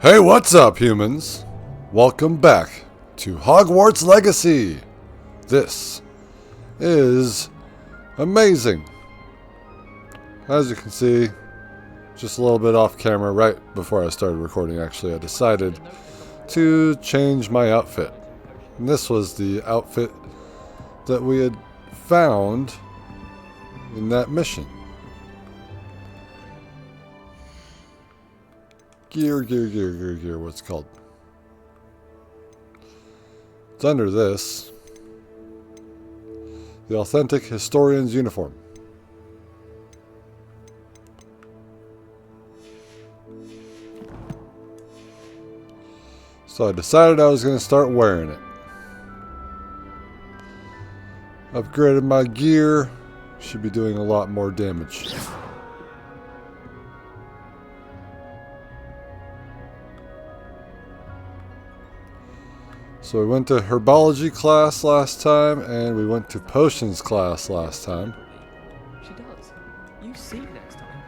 Hey, what's up, humans? Welcome back to Hogwarts Legacy. This is amazing. As you can see, just a little bit off camera right before I started recording, actually, I decided to change my outfit. And this was the outfit that we had found in that mission. Gear, what's it called? It's under this. The authentic historian's uniform. So I decided I was going to start wearing it. Upgraded my gear. Should be doing a lot more damage. So we went to herbology class last time, and we went to potions class last time. She does. You see next time.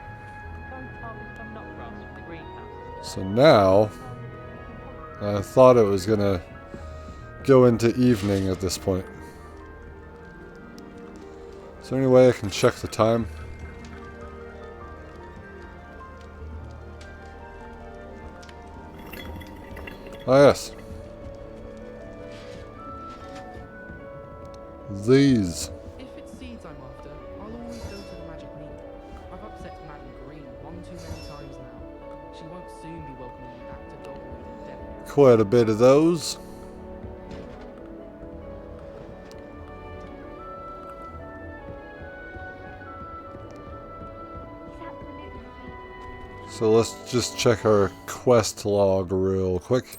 So now, I thought it was gonna go into evening at this point. Is there any way I can check the time? Oh yes. These. If it's seeds I'm after, I'll always go to the magic meat. I've upset Madam Green one too many times now. She won't soon be welcoming me back to Goblins dead. Quite a bit of those. So let's just check our quest log real quick.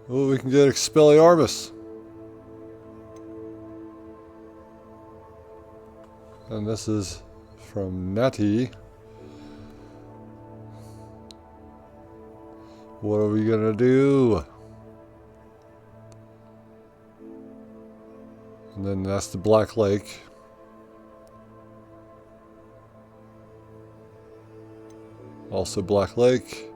Oh, we can get Expelliarmus. And this is from Natty. What are we gonna do? And then that's the Black Lake. Also Black Lake.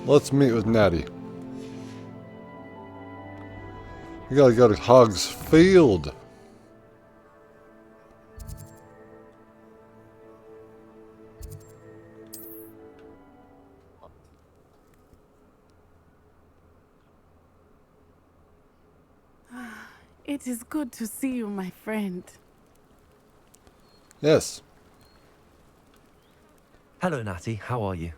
Let's meet with Natty. We gotta go to Hog's Field. It is good to see you, my friend. Yes. Hello, Natty. How are you?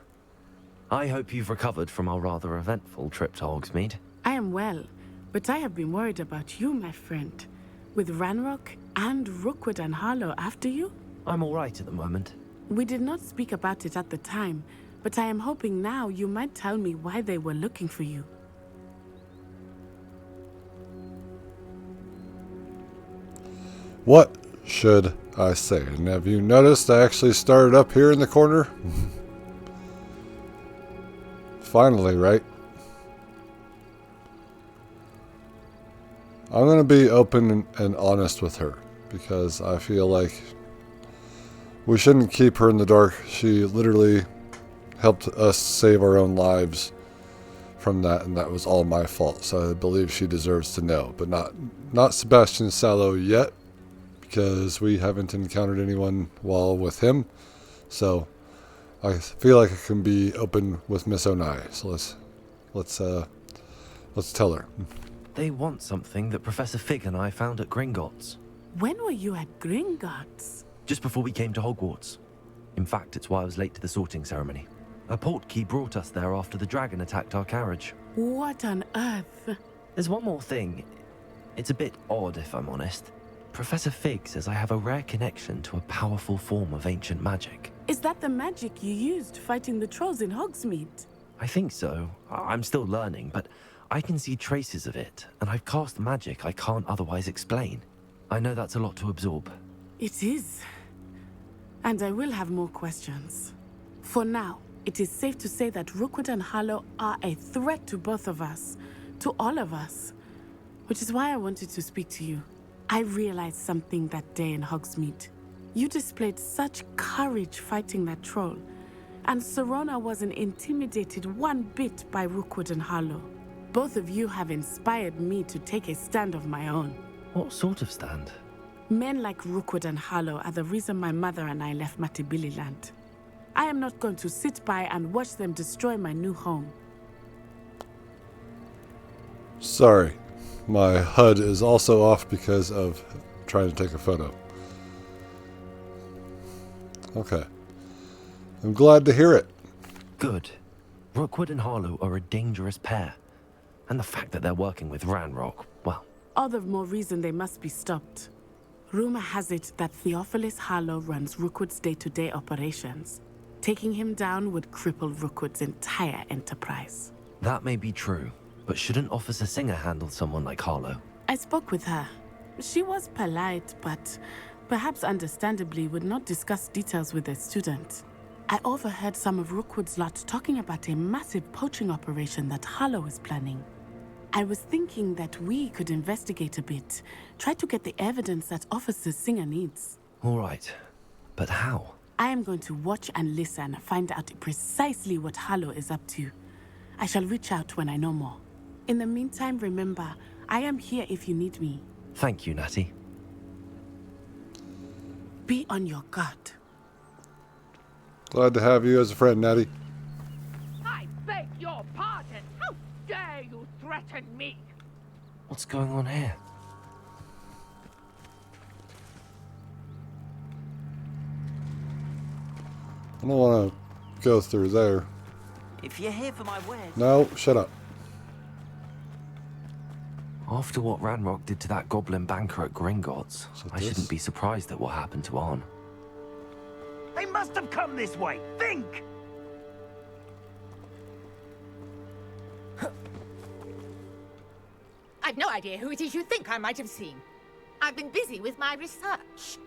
I hope you've recovered from our rather eventful trip to Hogsmeade. I am well, but I have been worried about you, my friend. With Ranrock and Rookwood and Harlow after you? I'm all right at the moment. We did not speak about it at the time, but I am hoping now you might tell me why they were looking for you. What should I say? And have you noticed I actually started up here in the corner? Finally, right? I'm going to be open and honest with her because I feel like we shouldn't keep her in the dark. She literally helped us save our own lives from that, and that was all my fault. So I believe she deserves to know, but not Sebastian Sallow yet, because we haven't encountered anyone while with him. So I feel like I can be open with Miss Onai. So let's tell her. They want something that Professor Fig and I found at Gringotts. When were you at Gringotts? Just before we came to Hogwarts. In fact, it's why I was late to the sorting ceremony. A portkey brought us there after the dragon attacked our carriage. What on earth? There's one more thing. It's a bit odd, if I'm honest. Professor Fig says I have a rare connection to a powerful form of ancient magic. Is that the magic you used fighting the trolls in Hogsmeade? I think so. I'm still learning, but I can see traces of it, and I've cast magic I can't otherwise explain. I know that's a lot to absorb. It is. And I will have more questions. For now, it is safe to say that Rookwood and Harlow are a threat to both of us. To all of us. Which is why I wanted to speak to you. I realized something that day in Hogsmeade. You displayed such courage fighting that troll. And Serona wasn't intimidated one bit by Rookwood and Harlow. Both of you have inspired me to take a stand of my own. What sort of stand? Men like Rookwood and Harlow are the reason my mother and I left Matabeleland. I am not going to sit by and watch them destroy my new home. Sorry. My HUD is also off because of trying to take a photo. Okay. I'm glad to hear it. Good. Rookwood and Harlow are a dangerous pair. And the fact that they're working with Ranrock, well... All the more reason they must be stopped. Rumor has it that Theophilus Harlow runs Rookwood's day-to-day operations. Taking him down would cripple Rookwood's entire enterprise. That may be true, but shouldn't Officer Singer handle someone like Harlow? I spoke with her. She was polite, but perhaps understandably would not discuss details with a student. I overheard some of Rookwood's lot talking about a massive poaching operation that Harlow is planning. I was thinking that we could investigate a bit, try to get the evidence that Officer Singer needs. All right, but how? I am going to watch and listen, find out precisely what Harlow is up to. I shall reach out when I know more. In the meantime, remember, I am here if you need me. Thank you, Natty. Be on your guard. Glad to have you as a friend, Natty. I beg your pardon. How dare you threaten me? What's going on here? I don't want to go through there. If you're here for my wares... No, shut up. After what Ranrock did to that goblin banker at Gringotts, So I this- shouldn't be surprised at what happened to Arn. They must have come this way. Think! I've no idea who it is you think I might have seen. I've been busy with my research.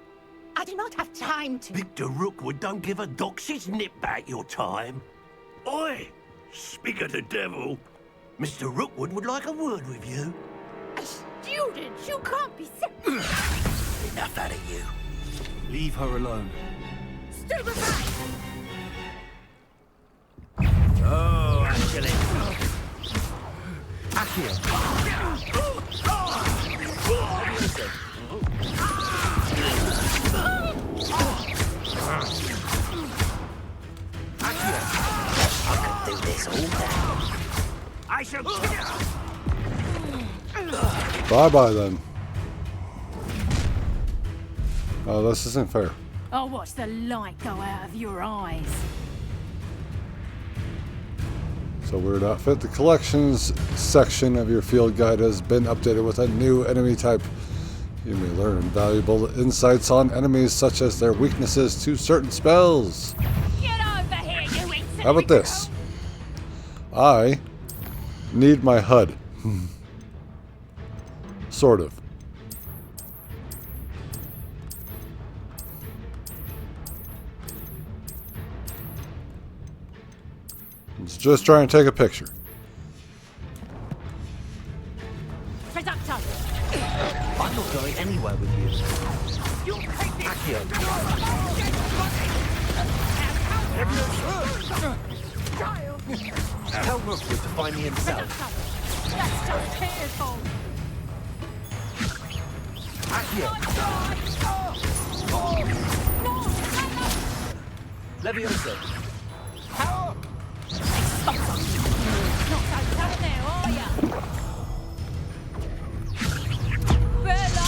I do not have time to... Victor Rookwood don't give a doxy's nip back your time. Oi! Speak of the devil. Mr. Rookwood would like a word with you. A student? You can't be so... Enough out of you. Leave her alone. Stupefy! Oh, actually. I can do this all day. I shall Bye-bye then. Oh, this isn't fair. I'll watch the light go out of your eyes. So weird outfit. The collections section of your field guide has been updated with a new enemy type. You may learn valuable insights on enemies such as their weaknesses to certain spells. Get over here, you insolent How about this? I need my HUD. Sort of. It's just trying to take a picture. Reducto! I'm not going anywhere with you. Tell Rookwood to find me himself. That's just fearful! Leviosa. Not so clever there, are ya? Bella!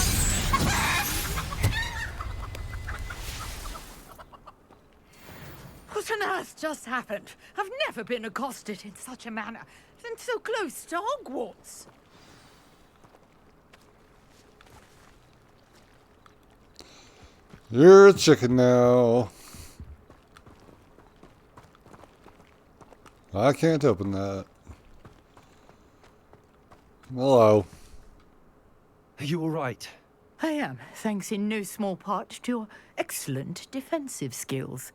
What on earth just happened? I've never been accosted in such a manner, and so close to Hogwarts. You're a chicken now. I can't open that. Hello. Are you all right? I am, thanks in no small part to your excellent defensive skills.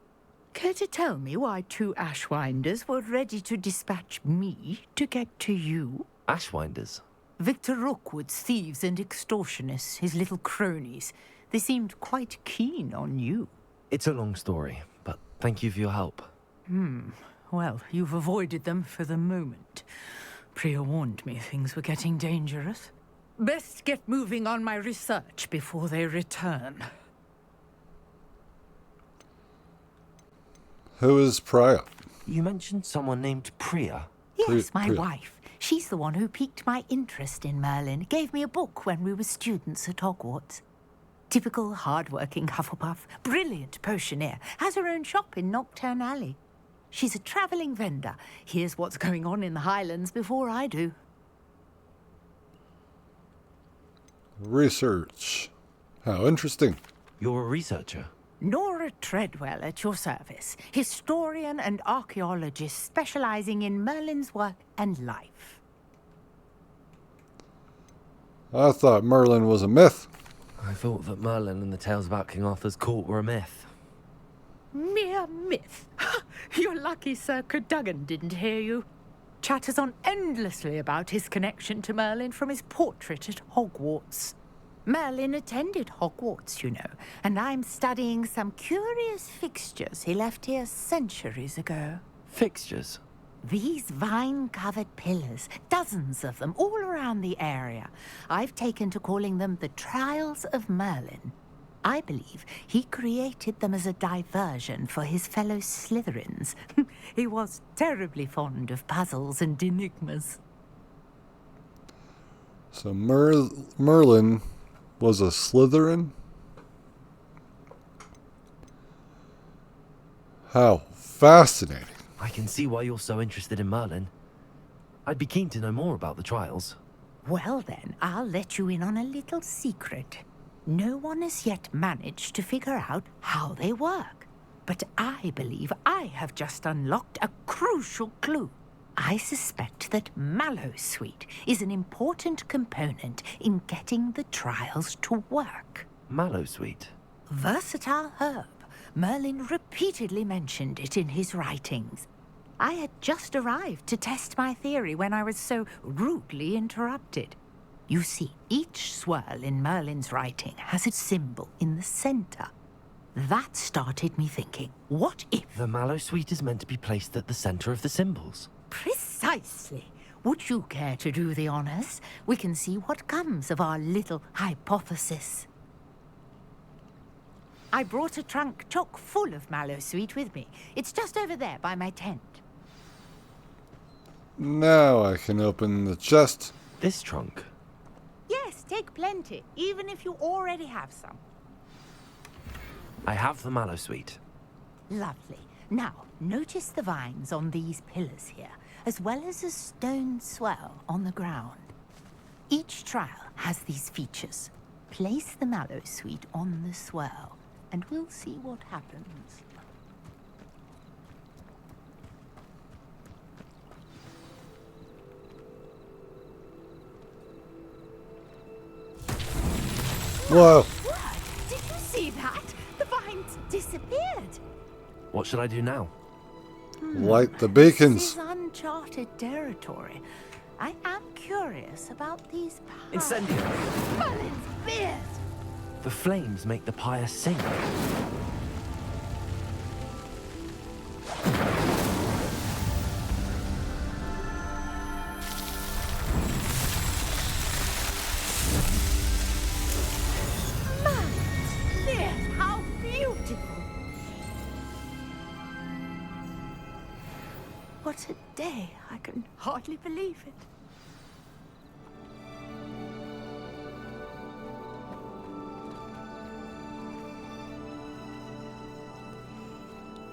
Care to tell me why 2 Ashwinders were ready to dispatch me to get to you? Ashwinders? Victor Rookwood's thieves and extortionists, his little cronies. They seemed quite keen on you. It's a long story, but thank you for your help. Well, you've avoided them for the moment. Priya warned me things were getting dangerous. Best get moving on my research before they return. Who is Priya? You mentioned someone named Priya. Yes, my Priya. wife. She's the one who piqued my interest in Merlin. Gave me a book when we were students at Hogwarts. Typical hard-working Hufflepuff. Brilliant potioneer. Has her own shop in Knockturn Alley. She's a travelling vendor. Hears what's going on in the Highlands before I do. Research. How interesting. You're a researcher? Nora Treadwell at your service. Historian and archaeologist specialising in Merlin's work and life. I thought Merlin was a myth. I thought that Merlin and the tales about King Arthur's court were a myth. Mere myth. You're lucky Sir Cadogan didn't hear you. Chatters on endlessly about his connection to Merlin from his portrait at Hogwarts. Merlin attended Hogwarts, you know, and I'm studying some curious fixtures he left here centuries ago. Fixtures? These vine-covered pillars, dozens of them, all around the area. I've taken to calling them the Trials of Merlin. I believe he created them as a diversion for his fellow Slytherins. He was terribly fond of puzzles and enigmas. So Merlin was a Slytherin? How fascinating. I can see why you're so interested in Merlin. I'd be keen to know more about the trials. Well then, I'll let you in on a little secret. No one has yet managed to figure out how they work. But I believe I have just unlocked a crucial clue. I suspect that Mallowsweet is an important component in getting the trials to work. Mallowsweet? Versatile herb. Merlin repeatedly mentioned it in his writings. I had just arrived to test my theory when I was so rudely interrupted. You see, each swirl in Merlin's writing has a symbol in the center. That started me thinking, what if... The Mallowsweet is meant to be placed at the center of the symbols. Precisely. Would you care to do the honors? We can see what comes of our little hypothesis. I brought a trunk chock full of Mallowsweet with me. It's just over there by my tent. Now I can open the chest. This trunk? Yes, take plenty, even if you already have some. I have the Mallowsweet. Lovely. Now, notice the vines on these pillars here, as well as a stone swell on the ground. Each trial has these features. Place the Mallowsweet on the swell, and we'll see what happens. Whoa. What? Did you see that? The vines disappeared. What should I do now? Light the beacons. This is uncharted territory. I am curious about these powers. Incendio! Merlin's beard. The flames make the pyre sing. Merlin's beard. How beautiful. What a day. I can hardly believe it.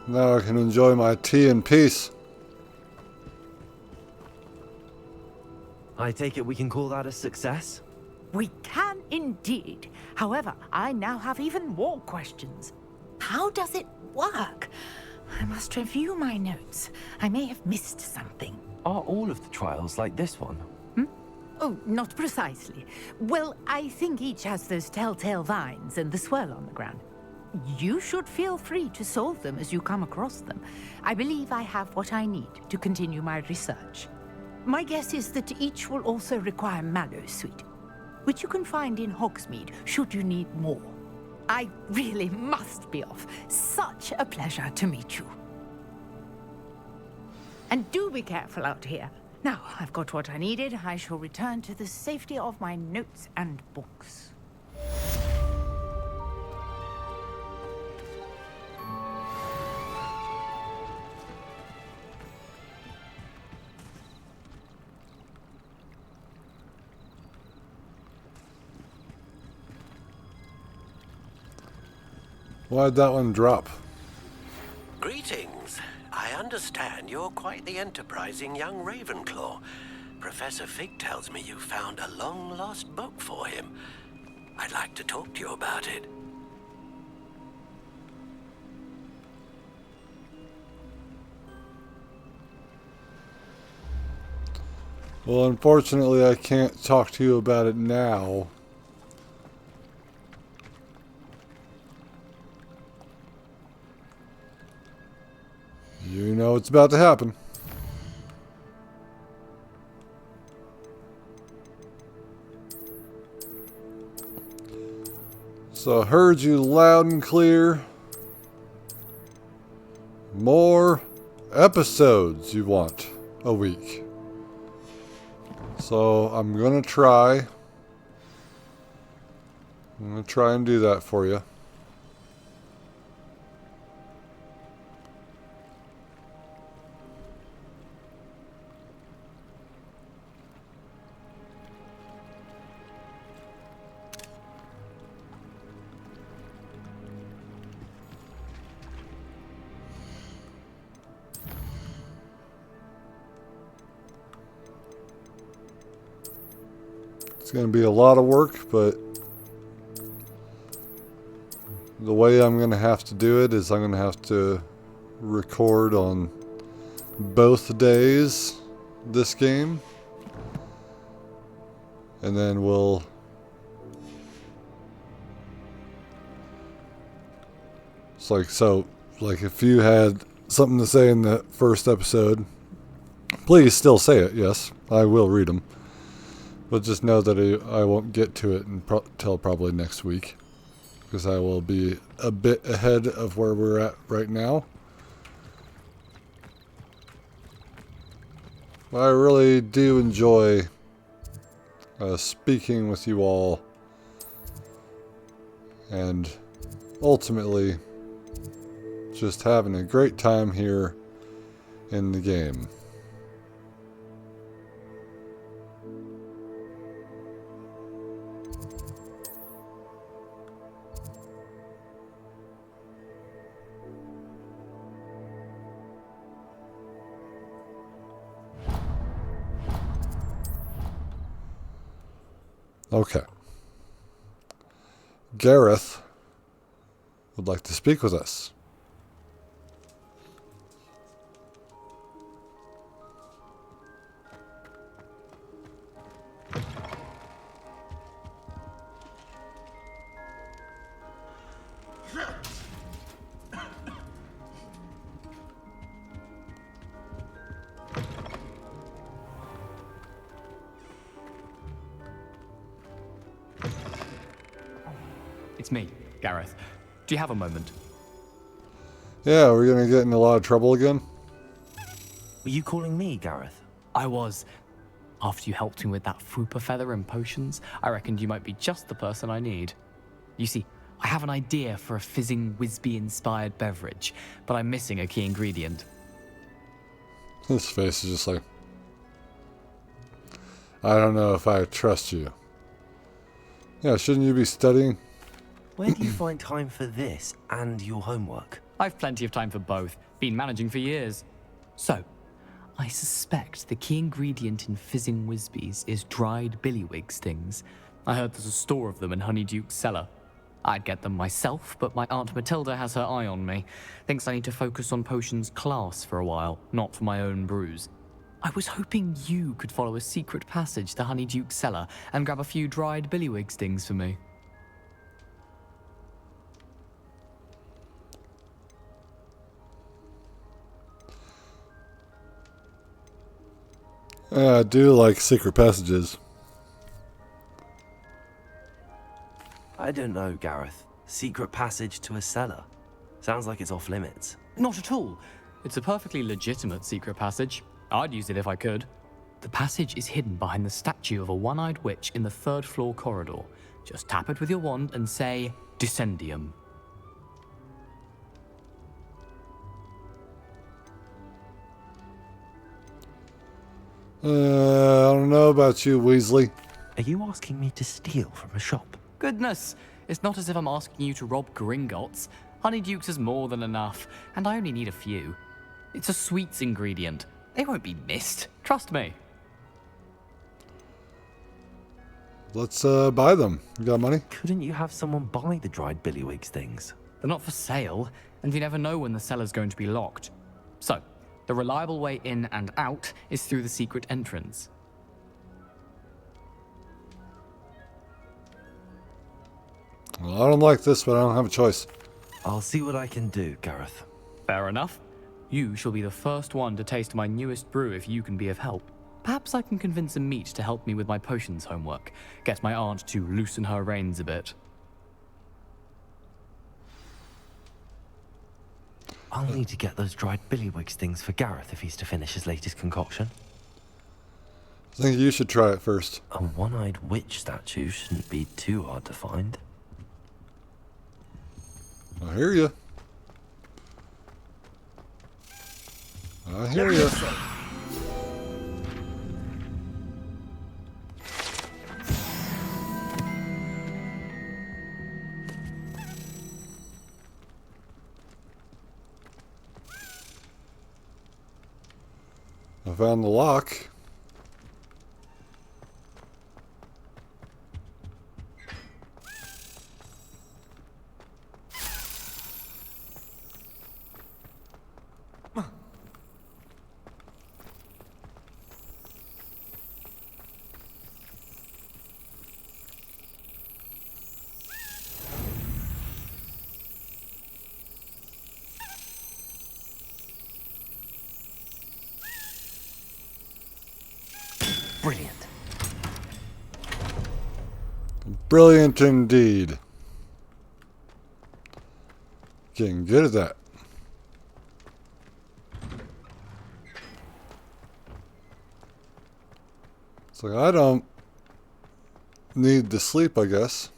Now I can enjoy my tea in peace. I take it we can call that a success? We can't indeed. However, I now have even more questions. How does it work? I must review my notes. I may have missed something. Are all of the trials like this one? Oh, not precisely. Well, I think each has those telltale vines and the swirl on the ground. You should feel free to solve them as you come across them. I believe I have what I need to continue my research. My guess is that each will also require Mallowsweet, which you can find in Hogsmeade should you need more. I really must be off. Such a pleasure to meet you. And do be careful out here. Now, I've got what I needed. I shall return to the safety of my notes and books. Why'd that one drop? Greetings. I understand you're quite the enterprising young Ravenclaw. Professor Fig tells me you found a long-lost book for him. I'd like to talk to you about it. Well, unfortunately, I can't talk to you about it now. You know it's about to happen. So I heard you loud and clear. More episodes you want a week. So I'm gonna try. I'm gonna try and do that for you. It's going to be a lot of work, but the way I'm going to have to do it is I'm going to have to record on both days this game. And then we'll it's like, so like if you had something to say in the first episode, please still say it. Yes, I will read them. But just know that I won't get to it until probably next week, because I will be a bit ahead of where we're at right now. But I really do enjoy speaking with you all, and ultimately just having a great time here in the game. Okay. Gareth would like to speak with us. It's me, Gareth. Do you have a moment? Yeah, we're gonna get in a lot of trouble again. Were you calling me, Gareth? I was. After you helped me with that Fupa feather and potions, I reckoned you might be just the person I need. You see, I have an idea for a fizzing Whizbee-inspired beverage, but I'm missing a key ingredient. His face is just like, I don't know if I trust you. Yeah, shouldn't you be studying? Where do you find time for this and your homework? I've plenty of time for both. Been managing for years. So, I suspect the key ingredient in fizzing Whizbees is dried billywig stings. I heard there's a store of them in Honeyduke's cellar. I'd get them myself, but my Aunt Matilda has her eye on me. Thinks I need to focus on potions class for a while, not for my own brews. I was hoping you could follow a secret passage to Honeyduke's cellar and grab a few dried billywig stings for me. I do like secret passages. I don't know, Gareth. Secret passage to a cellar. Sounds like it's off limits. Not at all. It's a perfectly legitimate secret passage. I'd use it if I could. The passage is hidden behind the statue of a one-eyed witch in the third-floor corridor. Just tap it with your wand and say, Descendium. I don't know about you, Weasley. Are you asking me to steal from a shop? Goodness, it's not as if I'm asking you to rob Gringotts. Honeyduke's is more than enough, and I only need a few. It's a sweets ingredient. They won't be missed. Trust me. Let's buy them. You got money? Couldn't you have someone buy the dried billywig things? They're not for sale, and you never know when the cellar's going to be locked. So, the reliable way in and out is through the secret entrance. Well, I don't like this, but I don't have a choice. I'll see what I can do, Gareth. Fair enough. You shall be the first one to taste my newest brew if you can be of help. Perhaps I can convince a meat to help me with my potions homework. Get my aunt to loosen her reins a bit. I'll need to get those dried billywig things for Gareth if he's to finish his latest concoction. I think you should try it first. A one-eyed witch statue shouldn't be too hard to find. I hear you. I hear you. I found the lock. Brilliant. Brilliant indeed. Getting good at that. It's like I don't need to sleep, I guess.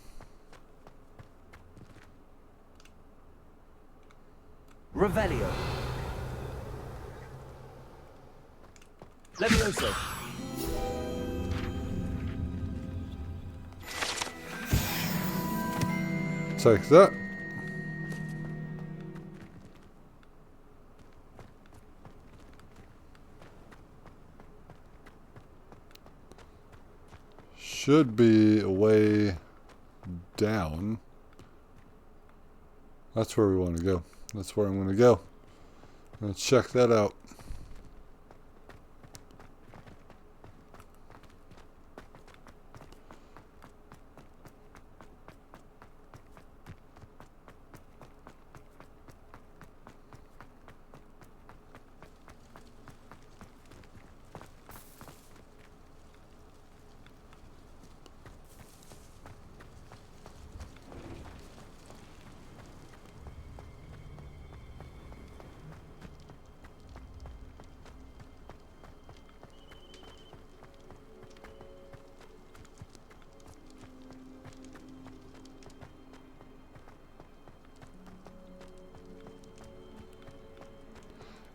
Revelio. Levioso. Take that. Should be a way down. That's where we want to go. That's where I'm going to go. Let's check that out.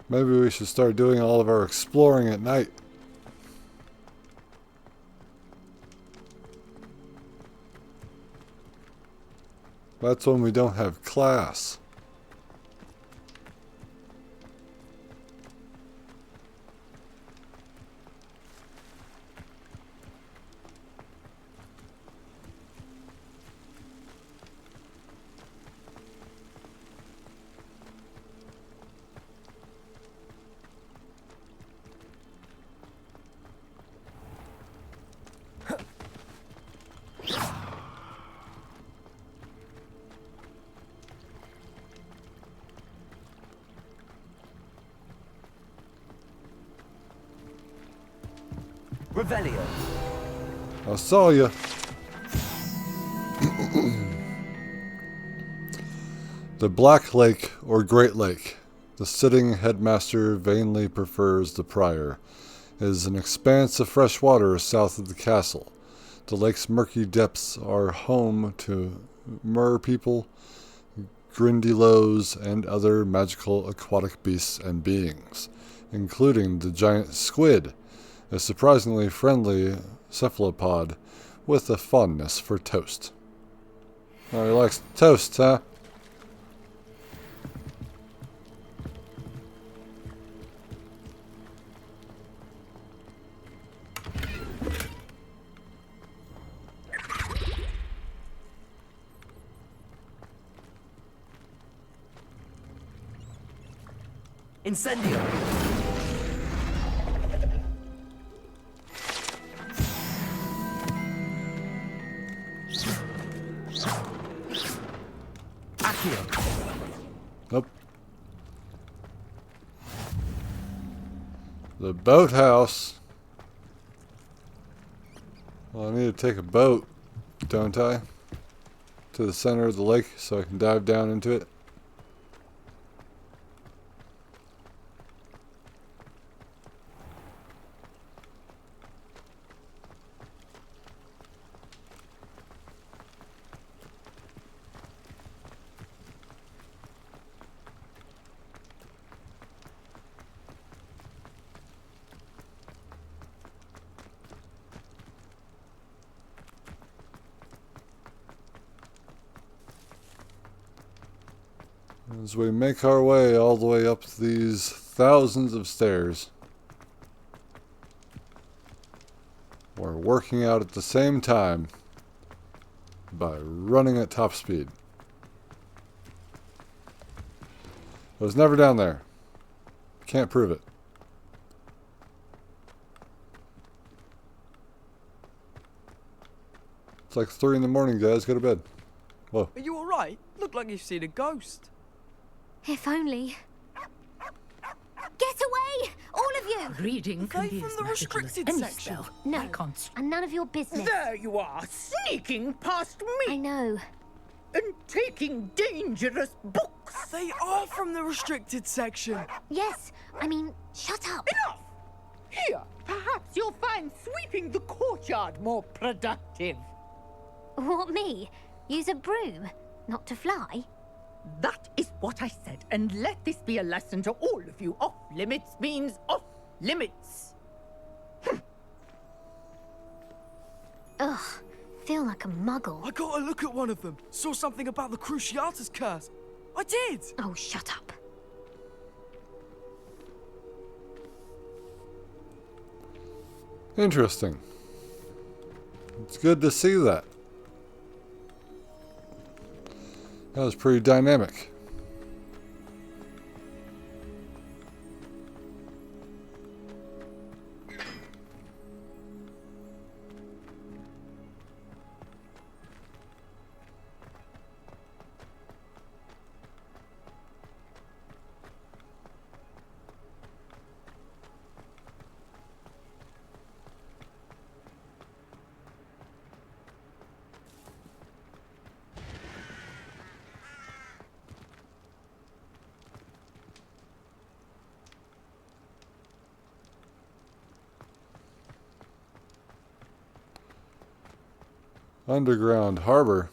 Maybe we should start doing all of our exploring at night. That's when we don't have class. Revelio. I saw you. The Black Lake, or Great Lake. The sitting headmaster vainly prefers the prior. It is an expanse of fresh water south of the castle. The lake's murky depths are home to mer people, grindylows, and other magical aquatic beasts and beings, including the giant squid, a surprisingly friendly cephalopod with a fondness for toast. Oh, he likes toast, huh? Incendio. Accio. Nope. The boathouse. Well, I need to take a boat, don't I? To the center of the lake so I can dive down into it. As we make our way all the way up these thousands of stairs, we're working out at the same time by running at top speed. I was never down there. Can't prove it. It's like 3 in the morning, guys. Go to bed. Whoa. Are you alright? Look like you've seen a ghost. If only. Get away! All of you! Reading can They be from as the magical as restricted any section. spell. No, I can't. and none of your business. There you are, sneaking past I me know. and taking dangerous books. They are from the restricted section. Yes, I mean, shut up. Enough! Here, perhaps you'll find sweeping the courtyard more productive. What, me? Use a broom? Not to fly? That is what I said, and let this be a lesson to all of you. Off limits means off limits. Ugh, feel like a muggle. I got a look at one of them. Saw something about the Cruciatus curse. I did! Oh, shut up. Interesting. It's good to see that. That was pretty dynamic. Underground harbor.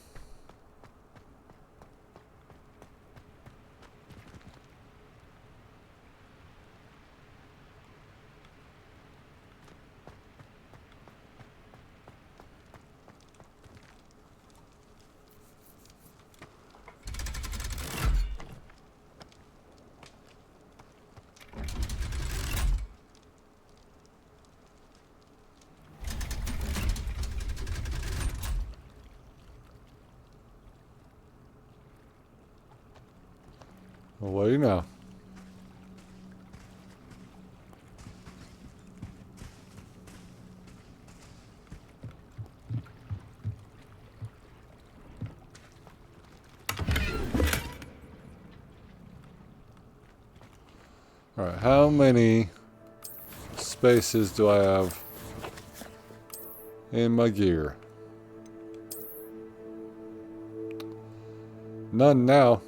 Well, what do you know? Alright, how many spaces do I have And my gear. None now.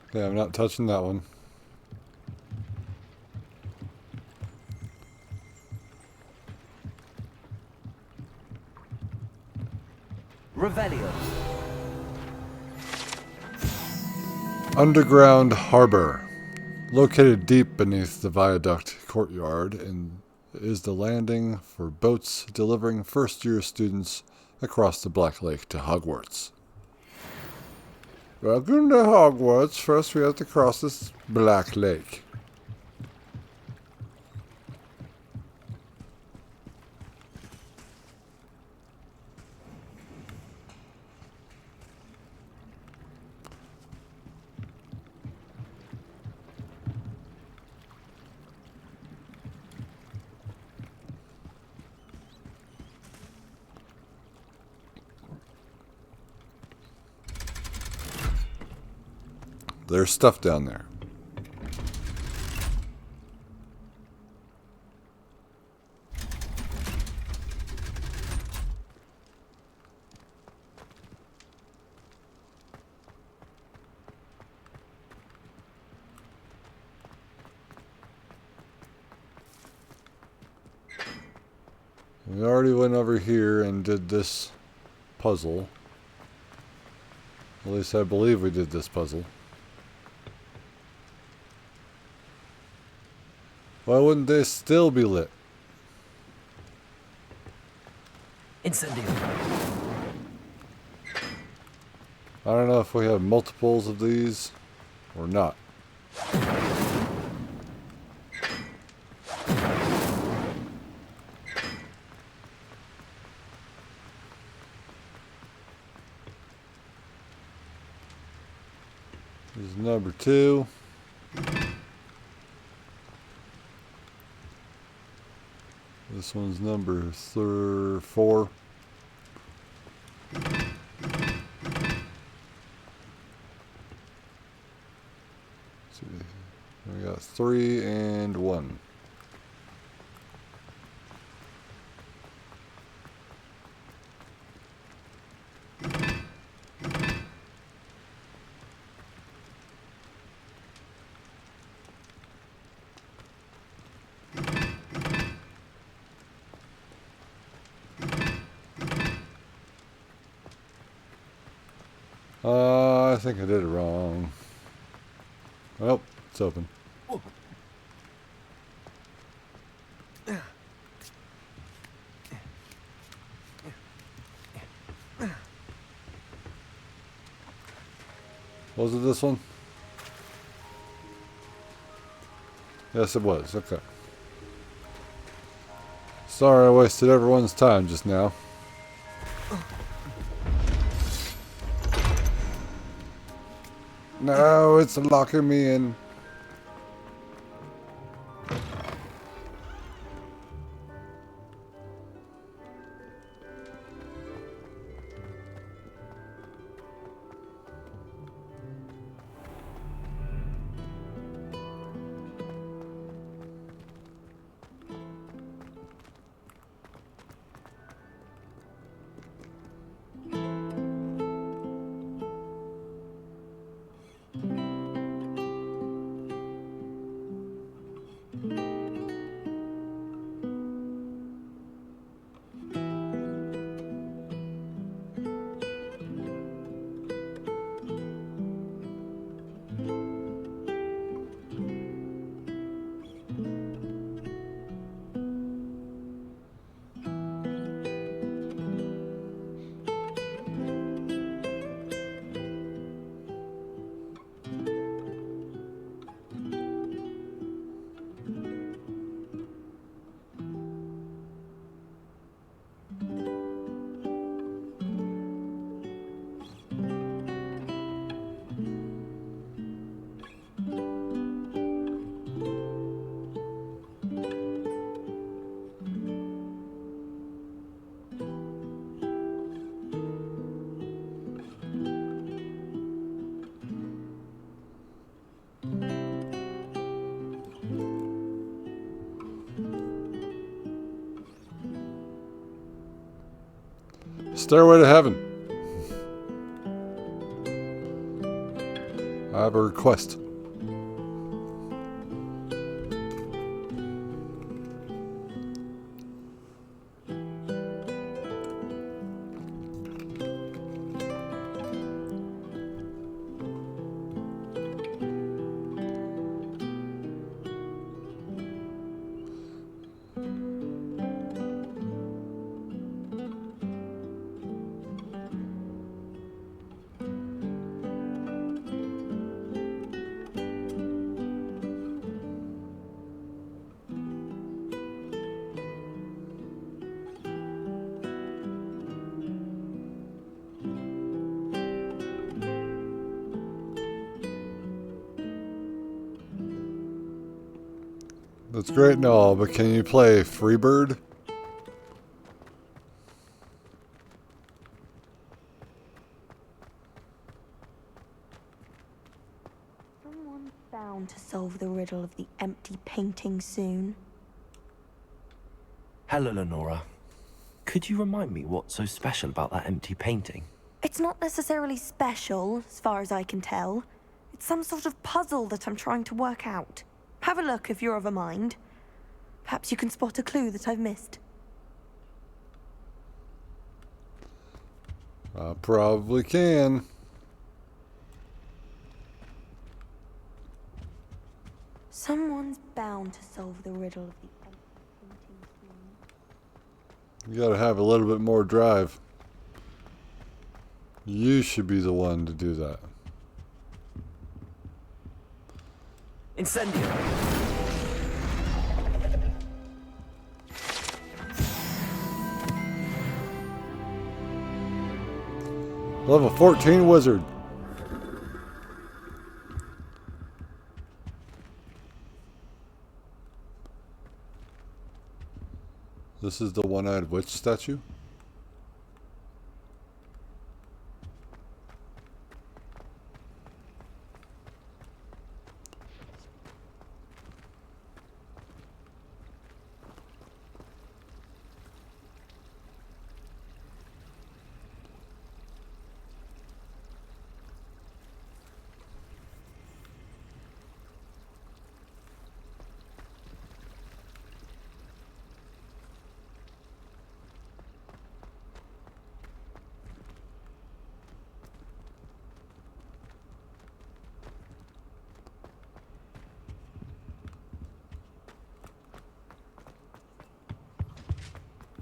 Okay, I'm not touching that one. Revelio. Underground Harbor. Located deep beneath the viaduct courtyard and is the landing for boats delivering first-year students across the Black Lake to Hogwarts. Welcome to Hogwarts. First we have to cross this Black Lake. There's stuff down there. We already went over here and did this puzzle. At least I believe we did this puzzle. Why wouldn't they still be lit? Incendio. I don't know if we have multiples of these or not. This is number 2. This one's number 4. See, we got 3 and 1. I think I did it wrong. Well, it's open. Was it this one? Yes, it was. Okay. Sorry I wasted everyone's time just now. No, it's locking me in. Stairway to Heaven. I have a request. That's great and all, but can you play Freebird? Someone's bound to solve the riddle of the empty painting soon. Hello, Lenora. Could you remind me what's so special about that empty painting? It's not necessarily special, as far as I can tell. It's some sort of puzzle that I'm trying to work out. Have a look if you're of a mind. Perhaps you can spot a clue that I've missed. I probably can. Someone's bound to solve the riddle of the empty painting soon. You gotta have a little bit more drive. You should be the one to do that. Incendio. Level 14 wizard. This is the one-eyed witch statue?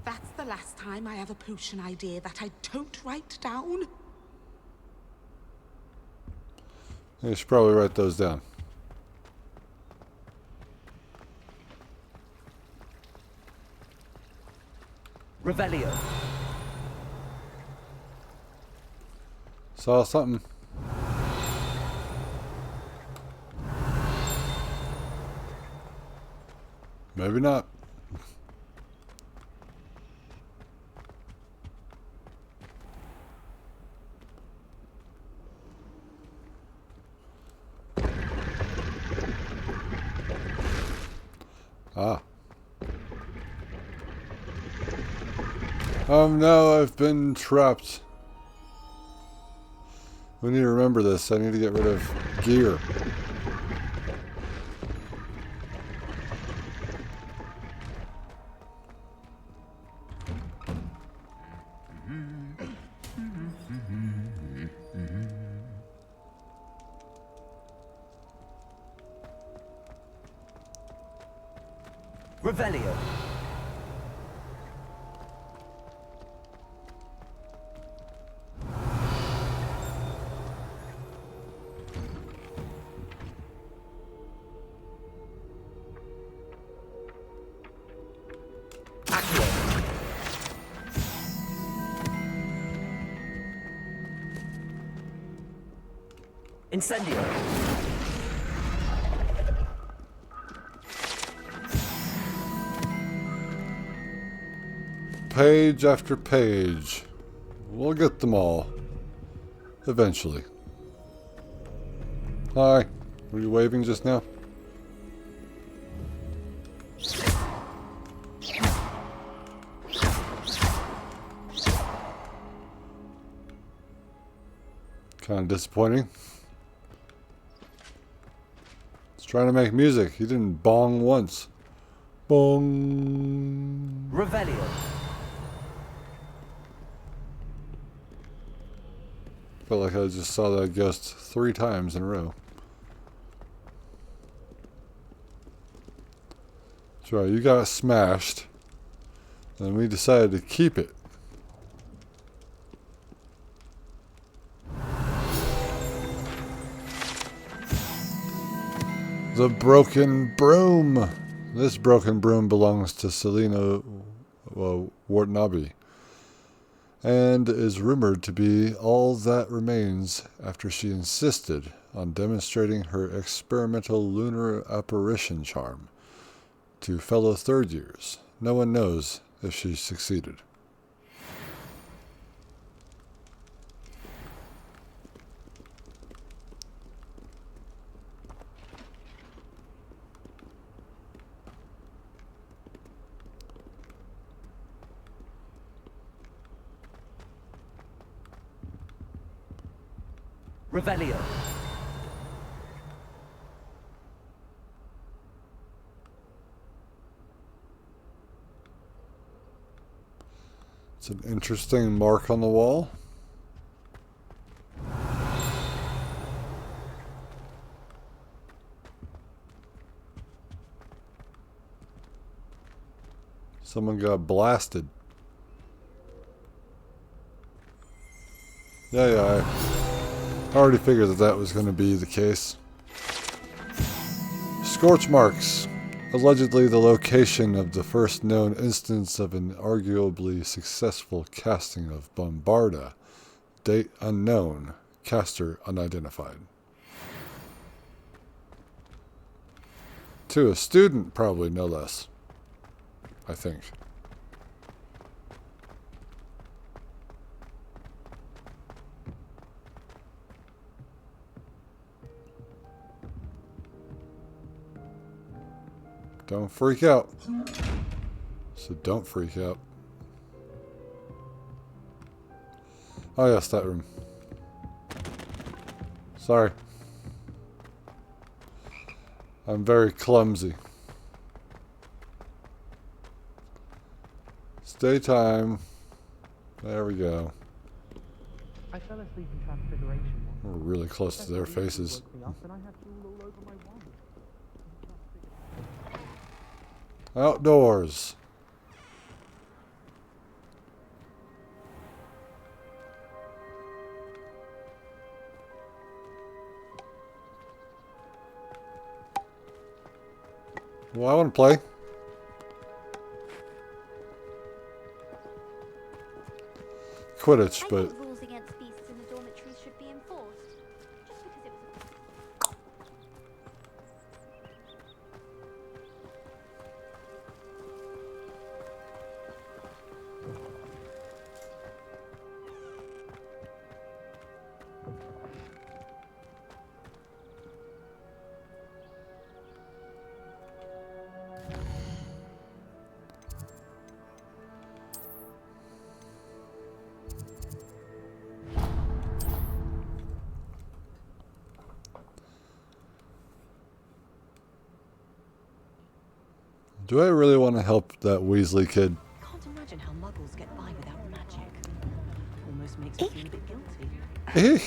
That's the last time I have a potion idea that I don't write down. You should probably write those down. Revelio. Saw something. Maybe not. Ah. No, I've been trapped. We need to remember this. I need to get rid of gear. Revelio. Incendio. Page after page. We'll get them all. Eventually. Hi. Were you waving just now? Kind of disappointing. He's trying to make music. He didn't bong once. Bong. Revelio. Felt like I just saw that ghost 3 times in a row. That's right, you got smashed. And we decided to keep it. The broken broom. This broken broom belongs to Selena Watanabe, and is rumored to be all that remains after she insisted on demonstrating her experimental lunar apparition charm to fellow third years. No one knows if she succeeded. Revelio. It's an interesting mark on the wall. Someone got blasted. Yeah, I already figured that that was going to be the case. Scorch marks. Allegedly the location of the first known instance of an arguably successful casting of Bombarda. Date unknown. Caster unidentified. To a student, probably, no less. I think. Don't freak out. So don't freak out. Oh yes, that room. Sorry. I'm very clumsy. It's daytime. There we go. I fell asleep in Transfiguration once. We're really close to their faces. Woke me up and I had drool all over my wand. Outdoors. Well, I want to play. Quidditch, but rules against beasts in the dormitories should be enforced. Just because it was do I really want to help that Weasley kid? Can't imagine how muggles get by without magic. Almost makes me feel a bit guilty.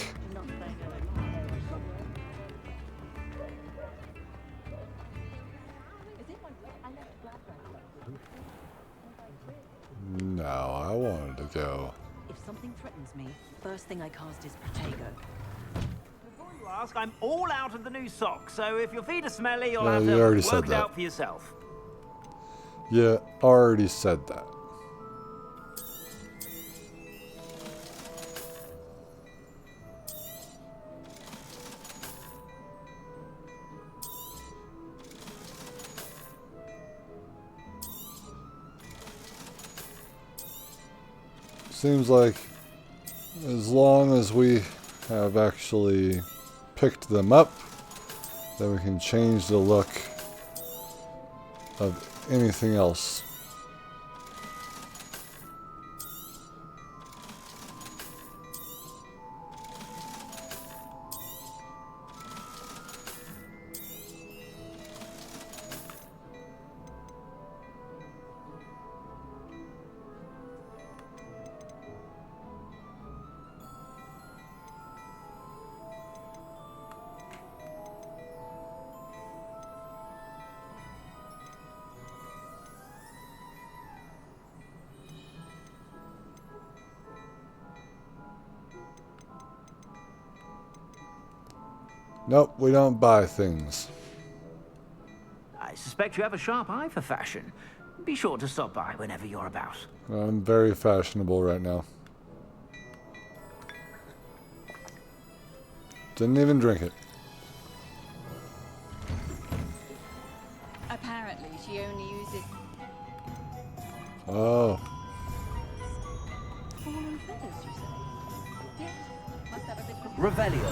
No, I wanted to go. If something threatens me, first thing I cast is Protego. Before you ask, I'm all out of the new socks, so if your feet are smelly, you'll Yeah, have you to already work said it that. out for yourself. Yeah, already said that. Seems like as long as we have actually picked them up, then we can change the look of anything else. Nope, we don't buy things. I suspect you have a sharp eye for fashion. Be sure to stop by whenever you're about. I'm very fashionable right now. Didn't even drink it. Apparently, she only uses Oh. fallen feathers, you say? Yes. Must have a bit of Revelio.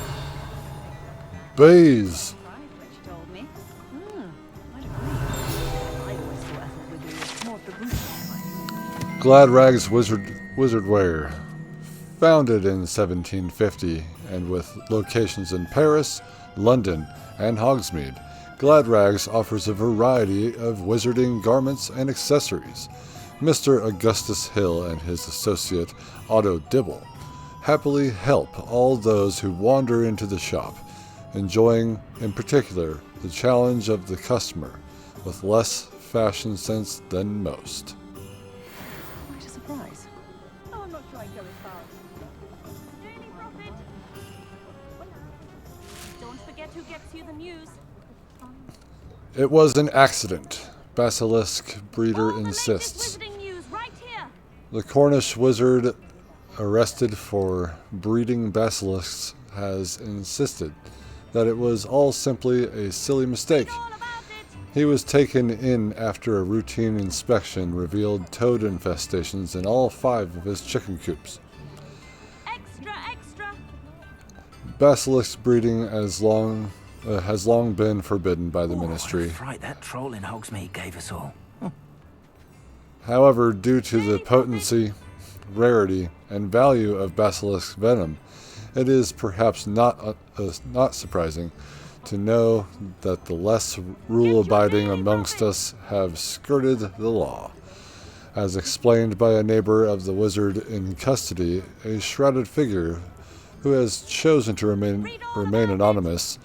Bees. pride, Rich told me. I'd agree. I always thought ethel would be more the root. Glad Rags Wizard Wear. Founded in 1750 and with locations in Paris, London, and Hogsmeade, Glad Rags offers a variety of wizarding garments and accessories. Mr. Augustus Hill and his associate Otto Dibble happily help all those who wander into the shop, enjoying, in particular, the challenge of the customer with less fashion sense than most. Quite a surprise. Oh, I'm not sure I'd go as far as... Daily profit! Don't forget who gets you the news. It was an accident, Basilisk Breeder insists. News right here. The Cornish wizard arrested for breeding basilisks has insisted that it was all simply a silly mistake. He was taken in after a routine inspection revealed toad infestations in all 5 of his chicken coops. Extra! Basilisk breeding has long been forbidden by the ministry. Right, that troll in Hogsmeade gave us all. However, due to the potency, rarity, and value of basilisk venom, it is perhaps not surprising to know that the less rule-abiding amongst us have skirted the law. As explained by a neighbor of the wizard in custody, a shrouded figure who has chosen to remain anonymous,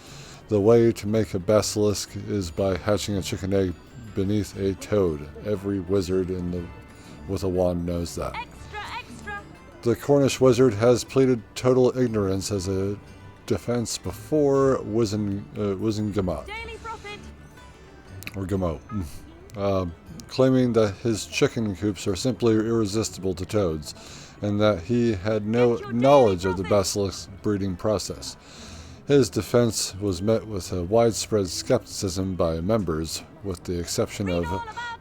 the way to make a basilisk is by hatching a chicken egg beneath a toad. Every wizard with a wand knows that. Extra! The Cornish wizard has pleaded total ignorance as a defense before Wizengamot. Daily profit! Or Gamot. Claiming that his chicken coops are simply irresistible to toads, and that he had no knowledge of the basilisk breeding process. His defense was met with a widespread skepticism by members, with the exception of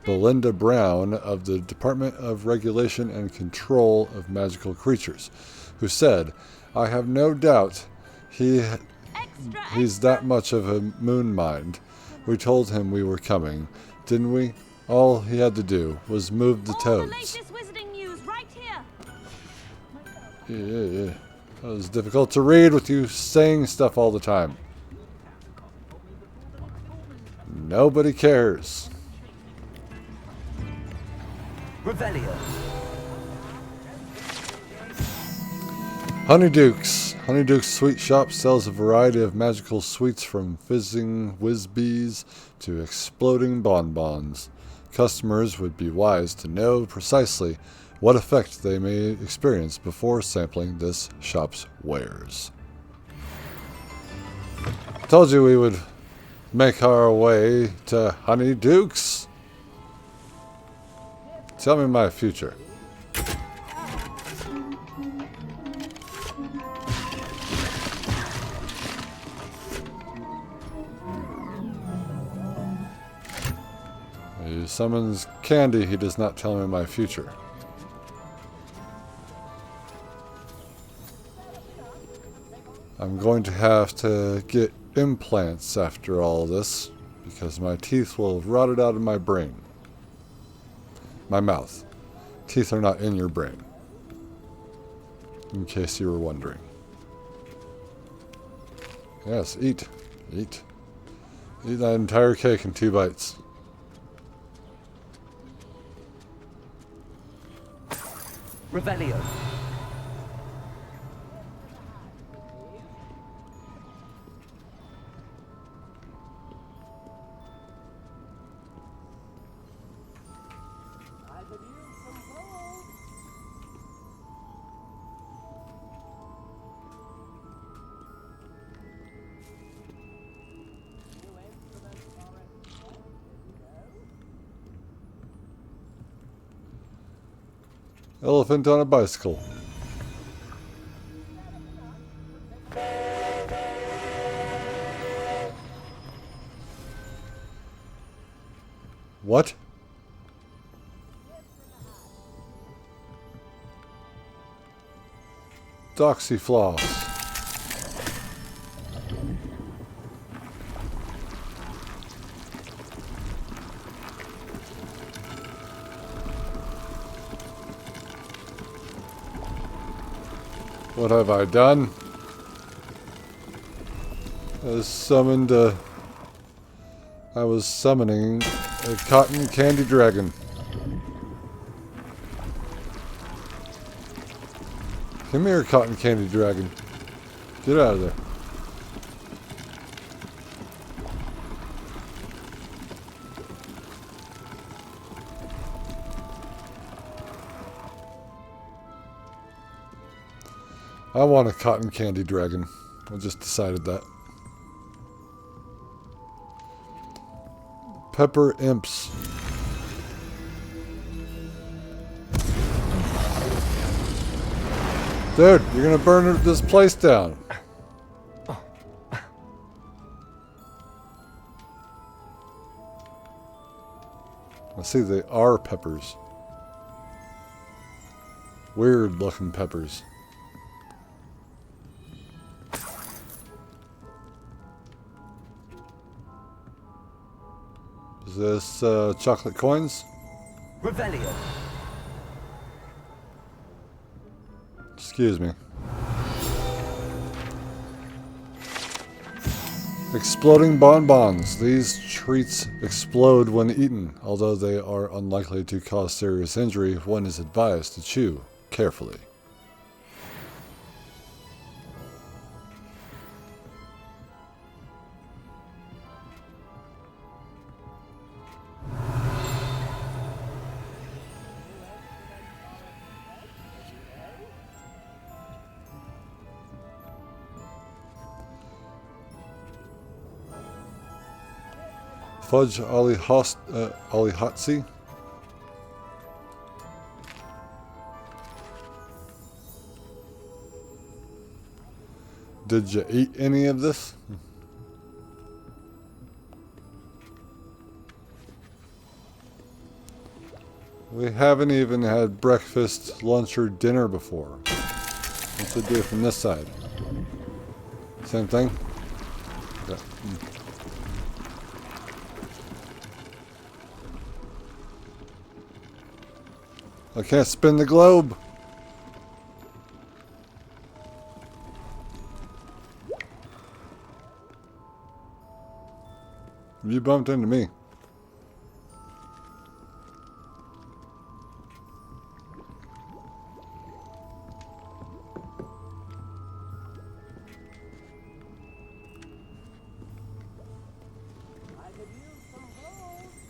Belinda Brown of the Department of Regulation and Control of Magical Creatures, who said, "I have no doubt he's that much of a moon mind. We told him we were coming, didn't we? All he had to do was move the toads." Yeah. That was difficult to read with you saying stuff all the time. Nobody cares. Revelio. Honeyduke's. Honeyduke's Sweet Shop sells a variety of magical sweets from fizzing whiz-bees to exploding bonbons. Customers would be wise to know precisely what effect they may experience before sampling this shop's wares. Told you we would make our way to Honeyduke's. Tell me my future. He summons candy, he does not tell me my future. I'm going to have to get implants after all this, because my teeth will have rotted out of my brain. My mouth. Teeth are not in your brain. In case you were wondering. Yes, eat. Eat. Eat that entire cake in 2 bites. Revelio. Elephant on a bicycle. What? Doxyfloss. What have I done? I was summoning a cotton candy dragon. Come here, cotton candy dragon. Get out of there. I want a cotton candy dragon. I just decided that. Pepper imps. Dude, you're gonna burn this place down. I see they are peppers. Weird looking peppers. Is this chocolate coins? Revelio. Excuse me. Exploding bonbons. These treats explode when eaten, although they are unlikely to cause serious injury. One is advised to chew carefully. Fudge Ollihatsi. Did you eat any of this? We haven't even had breakfast, lunch, or dinner before. What's it do from this side? Same thing? Okay. I can't spin the globe. You bumped into me.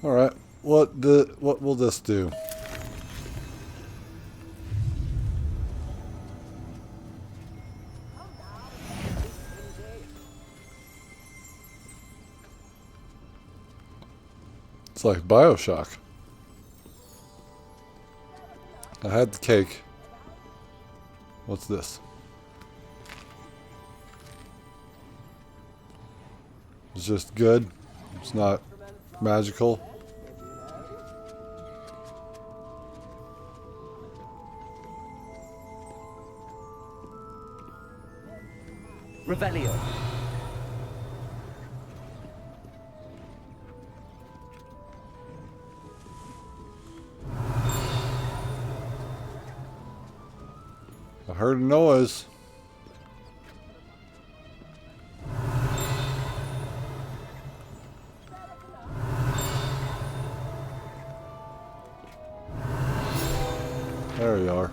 All right. What will this do? It's like BioShock. I had the cake. What's this? It's just good. It's not magical. Revelio. I heard a noise. There you are.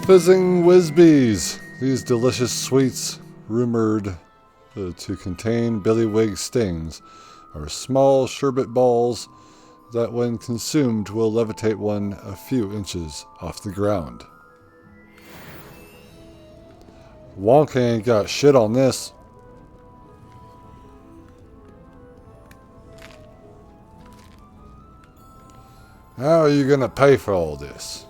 Fizzing Whizbees. These delicious sweets, rumored to contain billywig stings, are small sherbet balls that when consumed will levitate one a few inches off the ground. Wonka ain't got shit on this. How are you gonna pay for all this?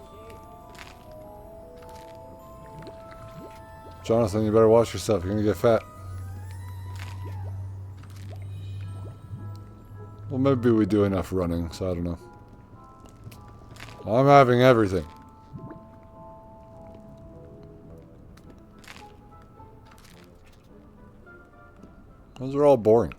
Jonathan, you better watch yourself. You're gonna get fat. Well, maybe we do enough running, so I don't know. I'm having everything. Those are all boring.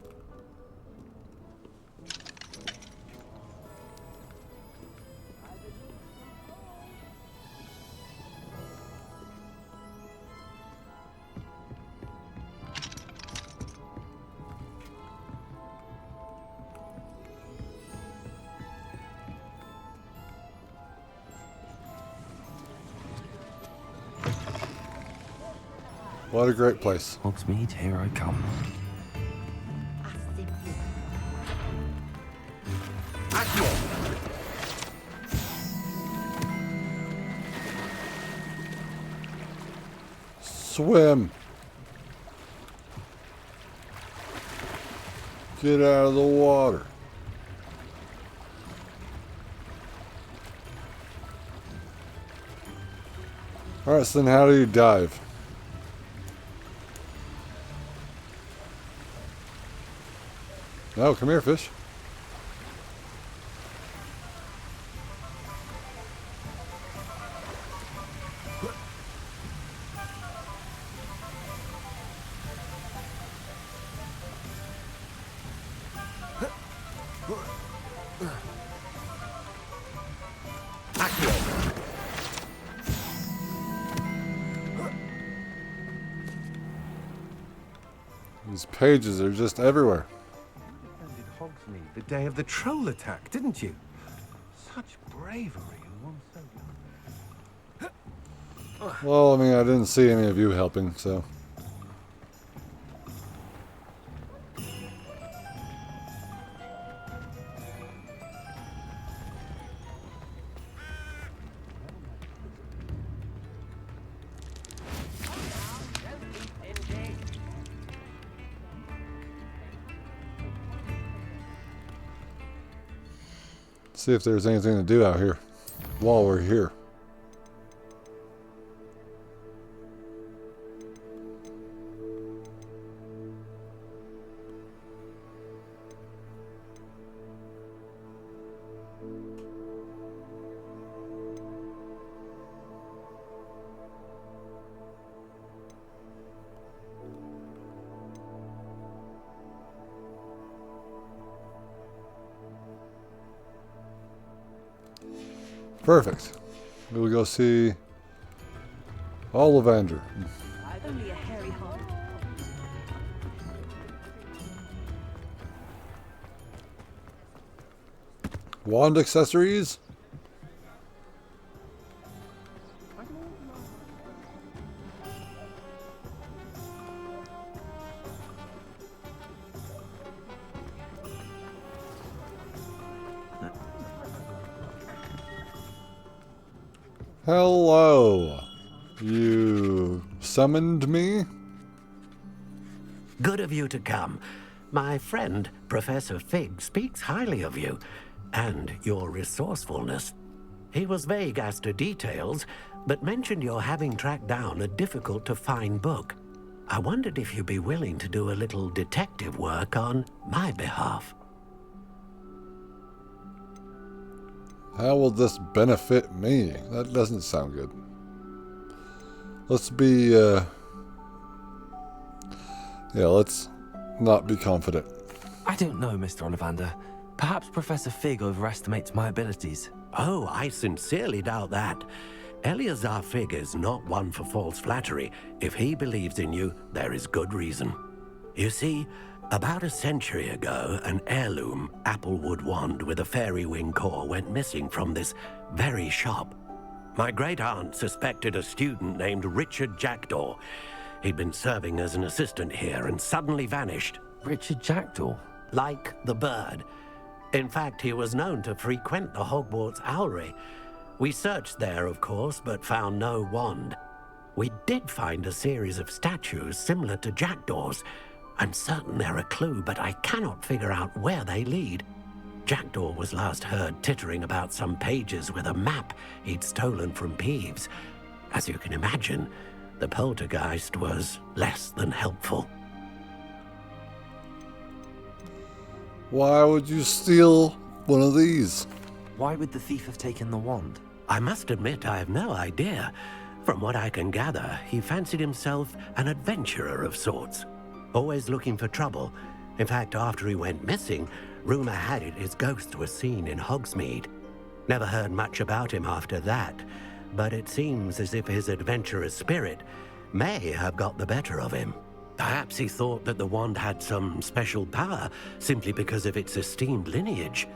What a great place. Hogsmeade, here I come. Swim. Get out of the water. Alright, so then how do you dive? No, come here, fish. These pages are just everywhere. Hogsmeade the day of the troll attack, didn't you? Such bravery in one so young. Well, I mean, I didn't see any of you helping, so. See if there's anything to do out here while we're here. Perfect. We'll go see Ollivander. Only a hairy heart. Wand accessories? Hello. You summoned me? Good of you to come. My friend, Professor Fig, speaks highly of you and your resourcefulness. He was vague as to details, but mentioned your having tracked down a difficult-to-find book. I wondered if you'd be willing to do a little detective work on my behalf. How will this benefit me? That doesn't sound good. Let's be, yeah, let's not be confident. I don't know, Mr. Ollivander. Perhaps Professor Fig overestimates my abilities. Oh, I sincerely doubt that. Eleazar Fig is not one for false flattery. If he believes in you, there is good reason. You see, about a century ago, an heirloom applewood wand with a fairy wing core went missing from this very shop. My great-aunt suspected a student named Richard Jackdaw. He'd been serving as an assistant here and suddenly vanished. Richard Jackdaw? Like the bird. In fact, he was known to frequent the Hogwarts Owlry. We searched there, of course, but found no wand. We did find a series of statues similar to Jackdaw's. I'm certain they're a clue, but I cannot figure out where they lead. Jackdaw was last heard tittering about some pages with a map he'd stolen from Peeves. As you can imagine, the poltergeist was less than helpful. Why would you steal one of these? Why would the thief have taken the wand? I must admit I have no idea. From what I can gather, he fancied himself an adventurer of sorts, always looking for trouble. In fact, after he went missing, rumor had it his ghost was seen in Hogsmeade. Never heard much about him after that, but it seems as if his adventurous spirit may have got the better of him. Perhaps he thought that the wand had some special power simply because of its esteemed lineage.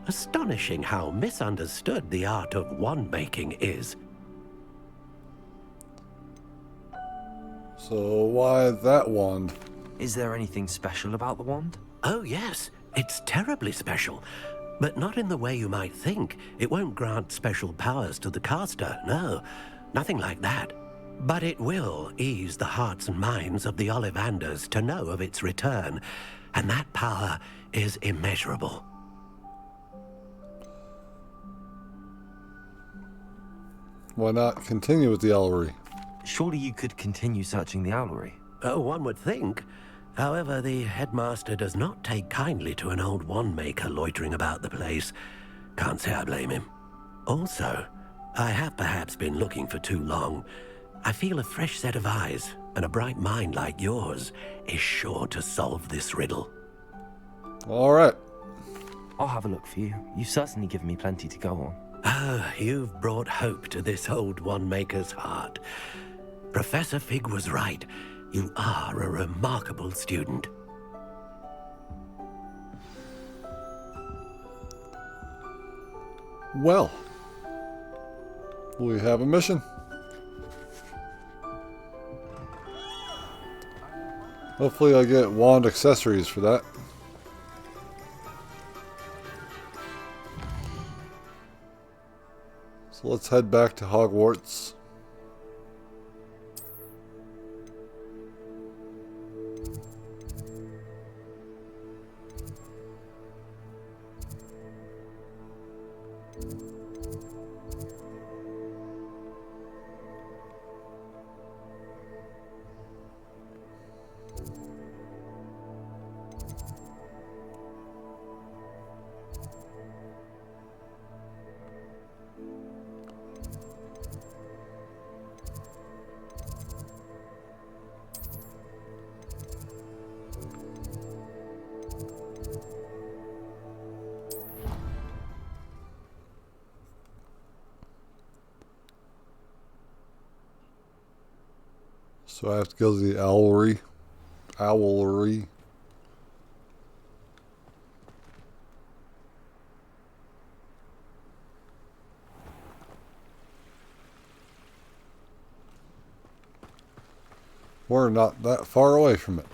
Astonishing how misunderstood the art of wand-making is. So why that wand? Is there anything special about the wand? Oh yes, it's terribly special. But not in the way you might think. It won't grant special powers to the caster, no. Nothing like that. But it will ease the hearts and minds of the Ollivanders to know of its return. And that power is immeasurable. Why not continue with the owlery? Surely you could continue searching the owlery. Oh, one would think. However, the headmaster does not take kindly to an old wand-maker loitering about the place. Can't say I blame him. Also, I have perhaps been looking for too long. I feel a fresh set of eyes, and a bright mind like yours is sure to solve this riddle. All right. I'll have a look for you. You've certainly given me plenty to go on. Ah, you've brought hope to this old wand-maker's heart. Professor Fig was right. You are a remarkable student. Well, we have a mission. Hopefully I get wand accessories for that. So let's head back to Hogwarts. So I have to go to the owlery. Owlery. We're not that far away from it.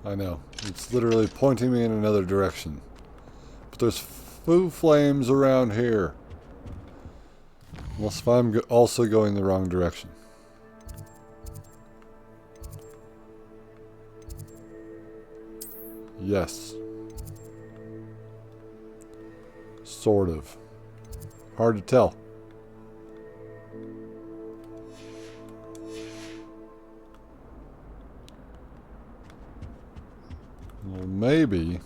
I know. It's literally pointing me in another direction. But there's foo flames around here. Unless if I'm also going the wrong direction. Yes. Sort of. Hard to tell. Well, maybe.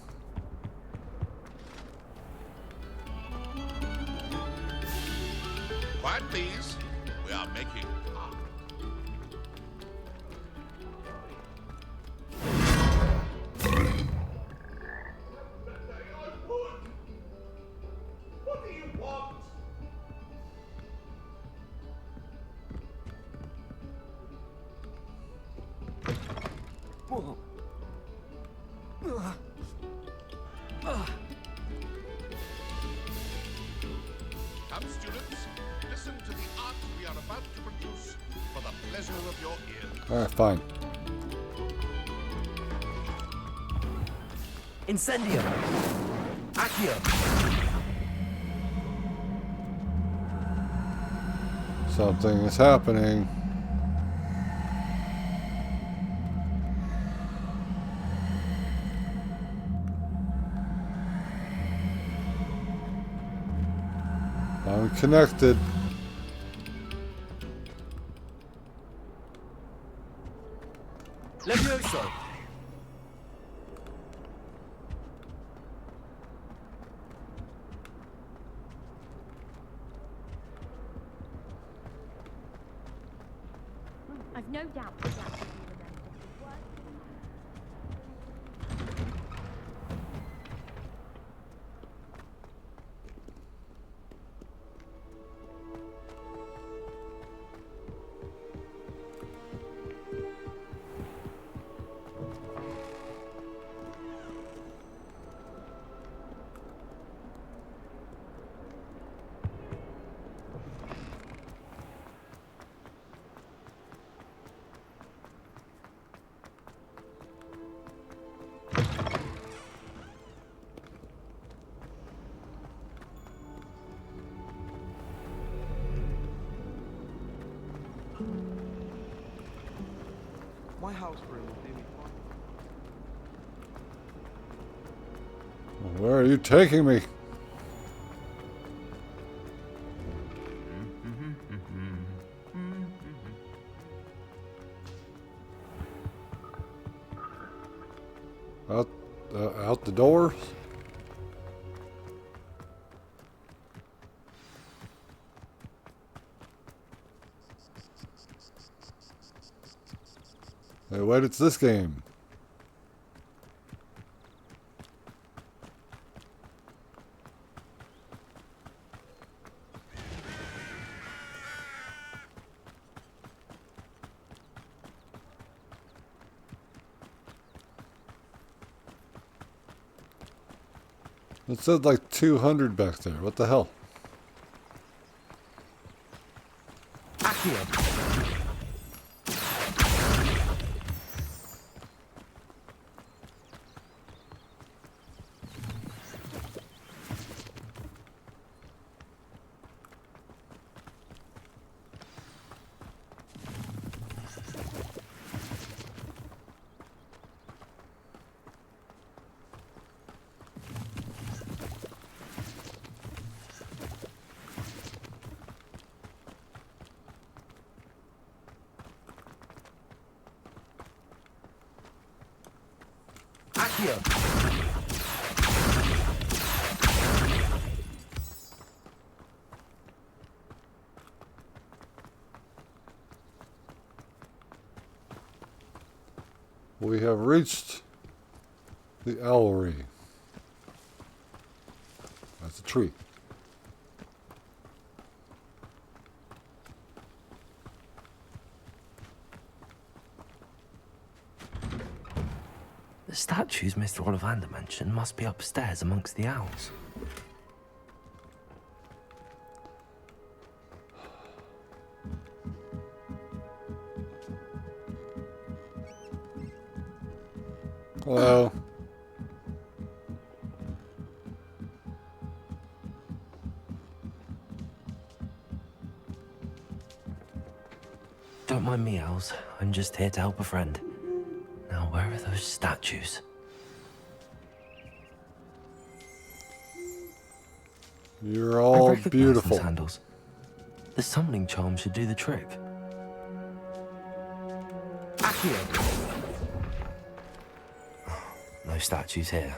Quiet, please. We are making art. What do you want? Whoa. Come, students, listen to the art we are about to produce for the pleasure of your ears. Alright, fine. Incendio! Accio! Something is happening. I'm connected. Levioso! I've no doubt that will be remembered. My house room is nearly fine. Where are you taking me? Out the door? Hey, wait, it's this game. It said like 200 back there. What the hell? Accio! We have reached the owlery. That's a tree. The statues Mr. Ollivander mentioned must be upstairs amongst the owls. Hello. Don't mind me, owls. I'm just here to help a friend. Now, where are those statues? You're I all recognize beautiful. those handles. The summoning charm should do the trick. Accio! No statues here.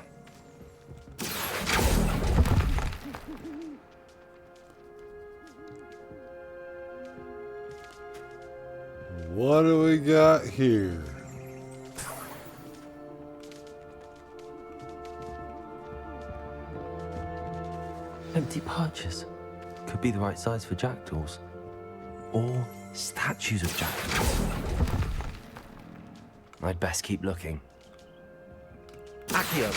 What do we got here? Empty perches. Could be the right size for jackdaws. Or statues of jackdaws. I'd best keep looking. Accio!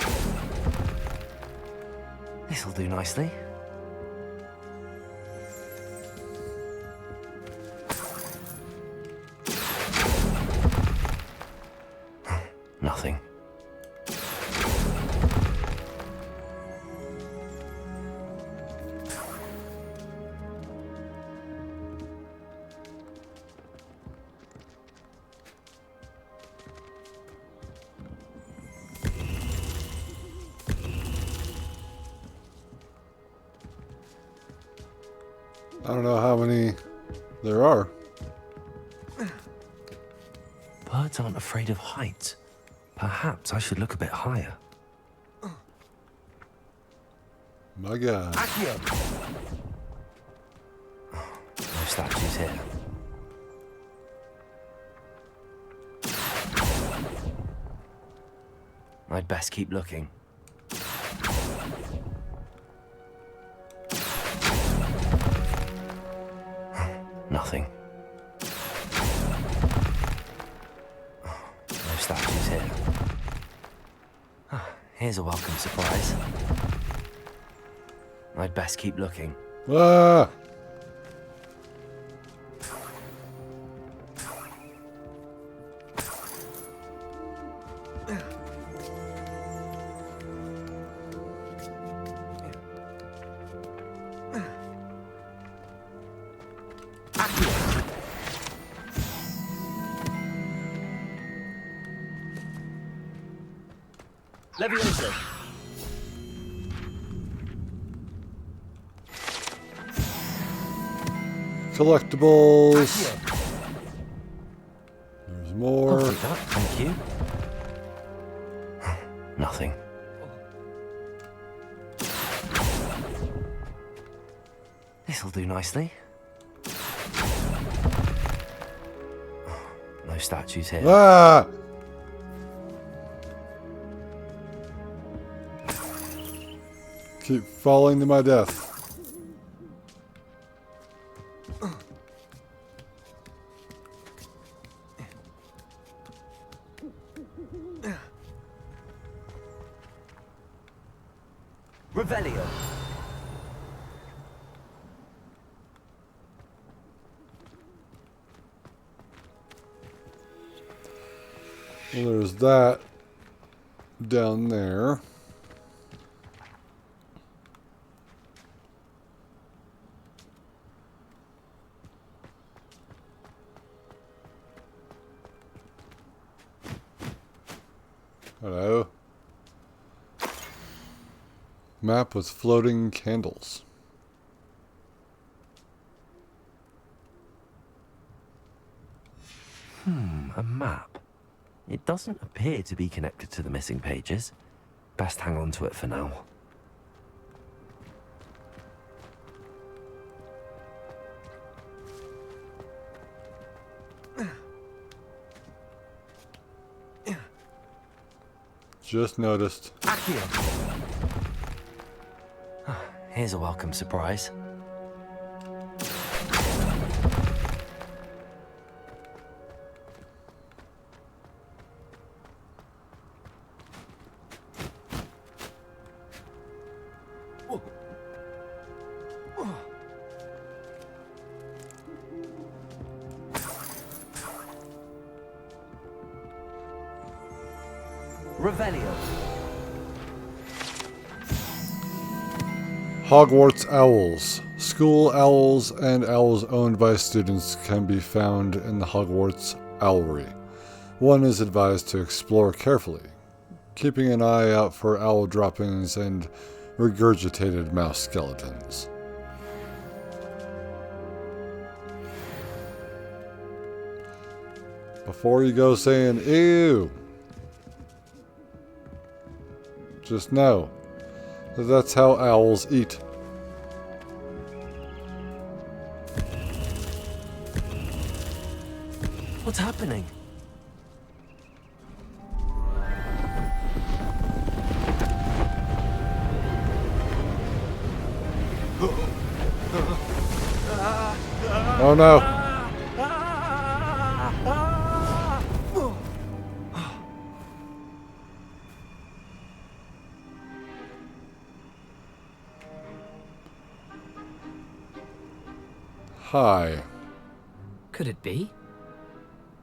This'll do nicely. Nothing. I don't know how many there are. Birds aren't afraid of heights. Perhaps I should look a bit higher. My God. No statues here. I'd best keep looking. Nothing. No statues here. Here's a welcome surprise. I'd best keep looking. Ah! Leviosa. Collectibles. There's more. I'll take that, thank you. Nothing. This'll do nicely. No statues here. Ah! Keep falling to my death. Revelio. Well, there's that down there. Hello. Map with floating candles. A map. It doesn't appear to be connected to the missing pages. Best hang on to it for now. Just noticed. Here's a welcome surprise. Revelio. Hogwarts owls. School owls and owls owned by students can be found in the Hogwarts Owlery. One is advised to explore carefully, keeping an eye out for owl droppings and regurgitated mouse skeletons. Before you go saying, ew, just know that that's how owls eat. What's happening? Oh no. Hi. Could it be?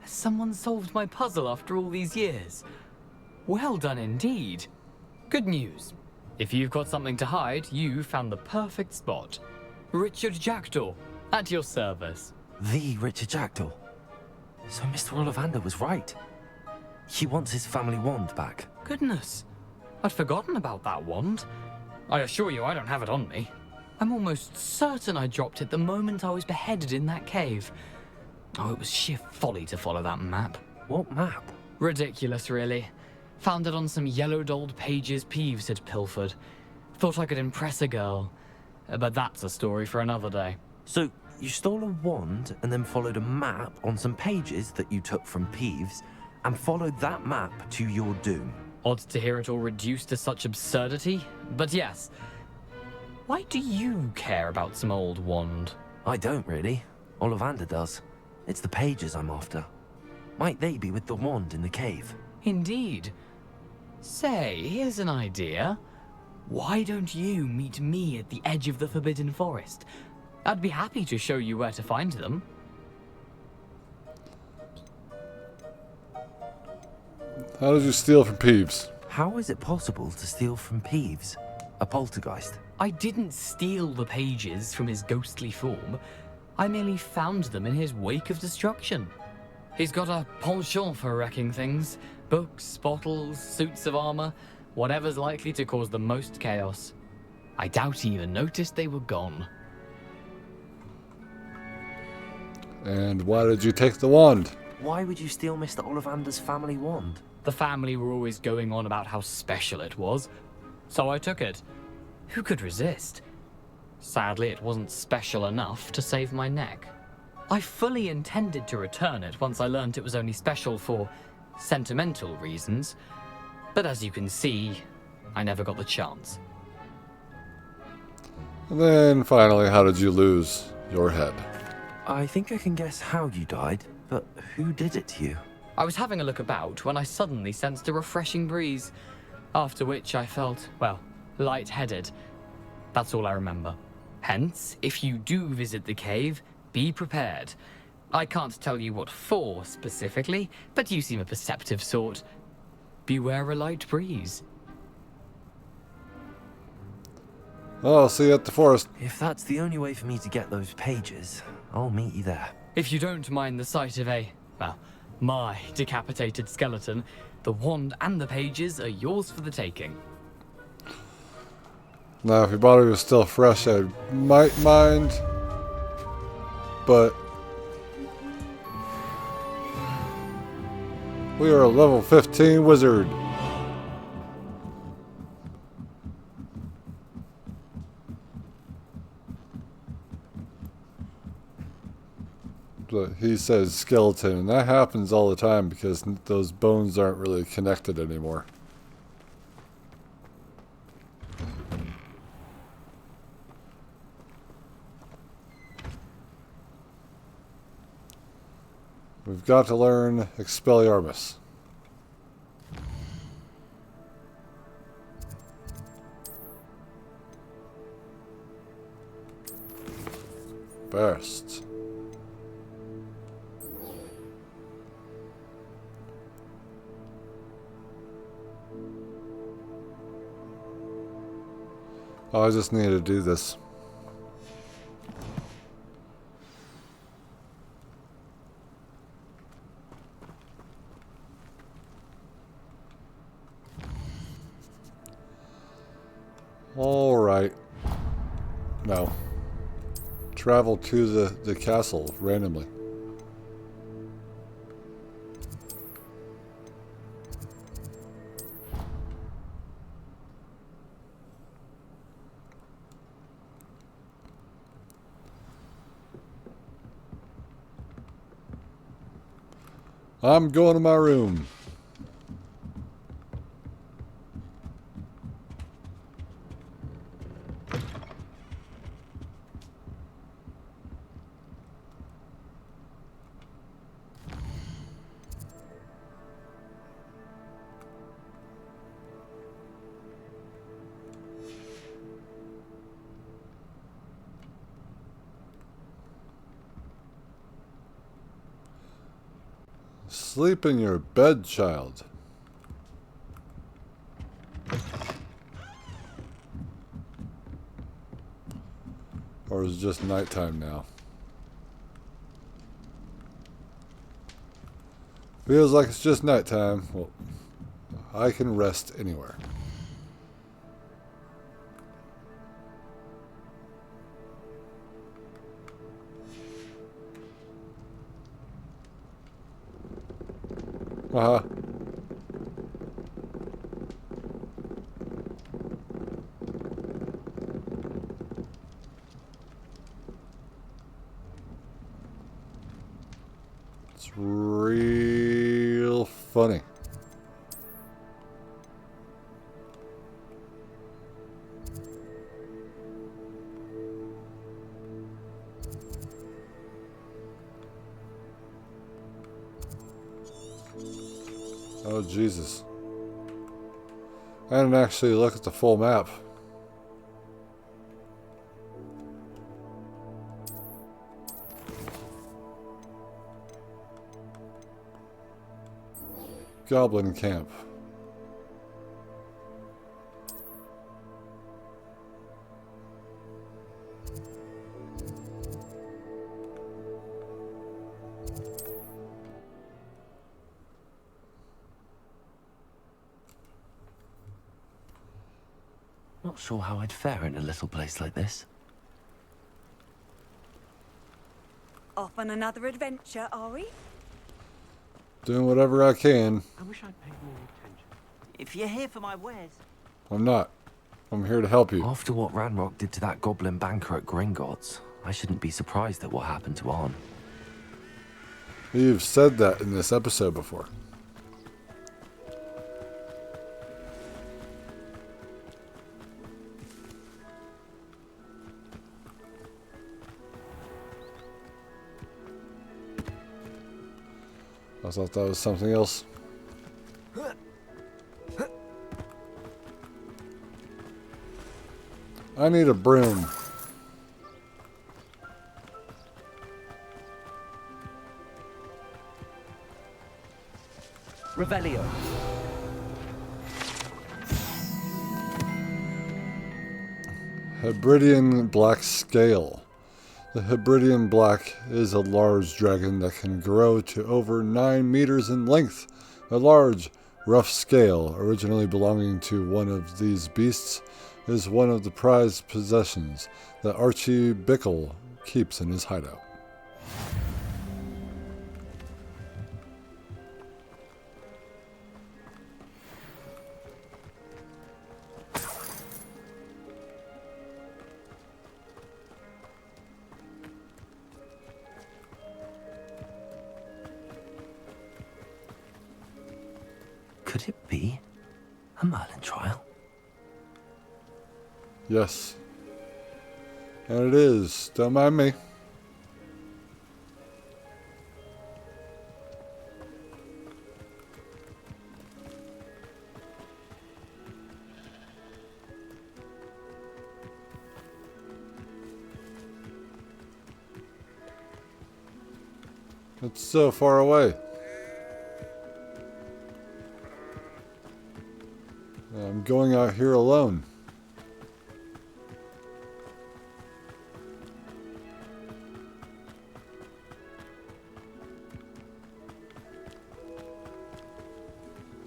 Has someone solved my puzzle after all these years? Well done indeed. Good news. If you've got something to hide, you found the perfect spot. Richard Jackdaw, at your service. The Richard Jackdaw. So Mr. Ollivander was right. He wants his family wand back. Goodness, I'd forgotten about that wand. I assure you I don't have it on me. I'm almost certain I dropped it the moment I was beheaded in that cave. Oh, it was sheer folly to follow that map. What map? Ridiculous, really. Found it on some yellowed old pages Peeves had pilfered. Thought I could impress a girl. But that's a story for another day. So, you stole a wand and then followed a map on some pages that you took from Peeves and followed that map to your doom. Odd to hear it all reduced to such absurdity, but yes. Why do you care about some old wand? I don't really. Ollivander does. It's the pages I'm after. Might they be with the wand in the cave? Indeed. Say, here's an idea. Why don't you meet me at the edge of the Forbidden Forest? I'd be happy to show you where to find them. How did you steal from Peeves? How is it possible to steal from Peeves? A poltergeist? I didn't steal the pages from his ghostly form. I merely found them in his wake of destruction. He's got a penchant for wrecking things. Books, bottles, suits of armor, whatever's likely to cause the most chaos. I doubt he even noticed they were gone. And why did you take the wand? Why would you steal Mr. Ollivander's family wand? The family were always going on about how special it was, so I took it. Who could resist? Sadly, it wasn't special enough to save my neck. I fully intended to return it once I learned it was only special for sentimental reasons, but as you can see, I never got the chance. And then finally, how did you lose your head? I think I can guess how you died, but who did it to you? I was having a look about when I suddenly sensed a refreshing breeze, after which I felt, well, lightheaded. That's all I remember. Hence, if you do visit the cave, be prepared. I can't tell you what for specifically, but you seem a perceptive sort. Beware a light breeze. Oh, I'll see you at the forest. If that's the only way for me to get those pages, I'll meet you there. If you don't mind the sight of my decapitated skeleton, the wand and the pages are yours for the taking. Now, if your body was still fresh, I might mind, but we are a level 15 wizard. But he says skeleton, and that happens all the time because those bones aren't really connected anymore. We've got to learn Expelliarmus. Burst. Oh, I just need to do this. All right. No. Travel to the castle randomly. I'm going to my room. Sleep in your bed, child. Or is it just nighttime now? Feels like it's just nighttime. Well, I can rest anywhere. Uh-huh. It's real funny. Oh, Jesus. I didn't actually look at the full map. Goblin camp. Not sure how I'd fare in a little place like this. Off on another adventure, are we? Doing whatever I can. I wish I'd paid more attention. If you're here for my wares. I'm not. I'm here to help you. After what Ranrock did to that goblin banker at Gringotts, I shouldn't be surprised at what happened to Arn. You've said that in this episode before. I thought that was something else. I need a broom. Revelio. Hebridean Black Scale. The Hebridean Black is a large dragon that can grow to over 9 meters in length. A large, rough scale, originally belonging to one of these beasts, is one of the prized possessions that Archie Bickle keeps in his hideout. Could it be a Merlin trial? Yes. And it is. Don't mind me. It's so far away. I'm going out here alone.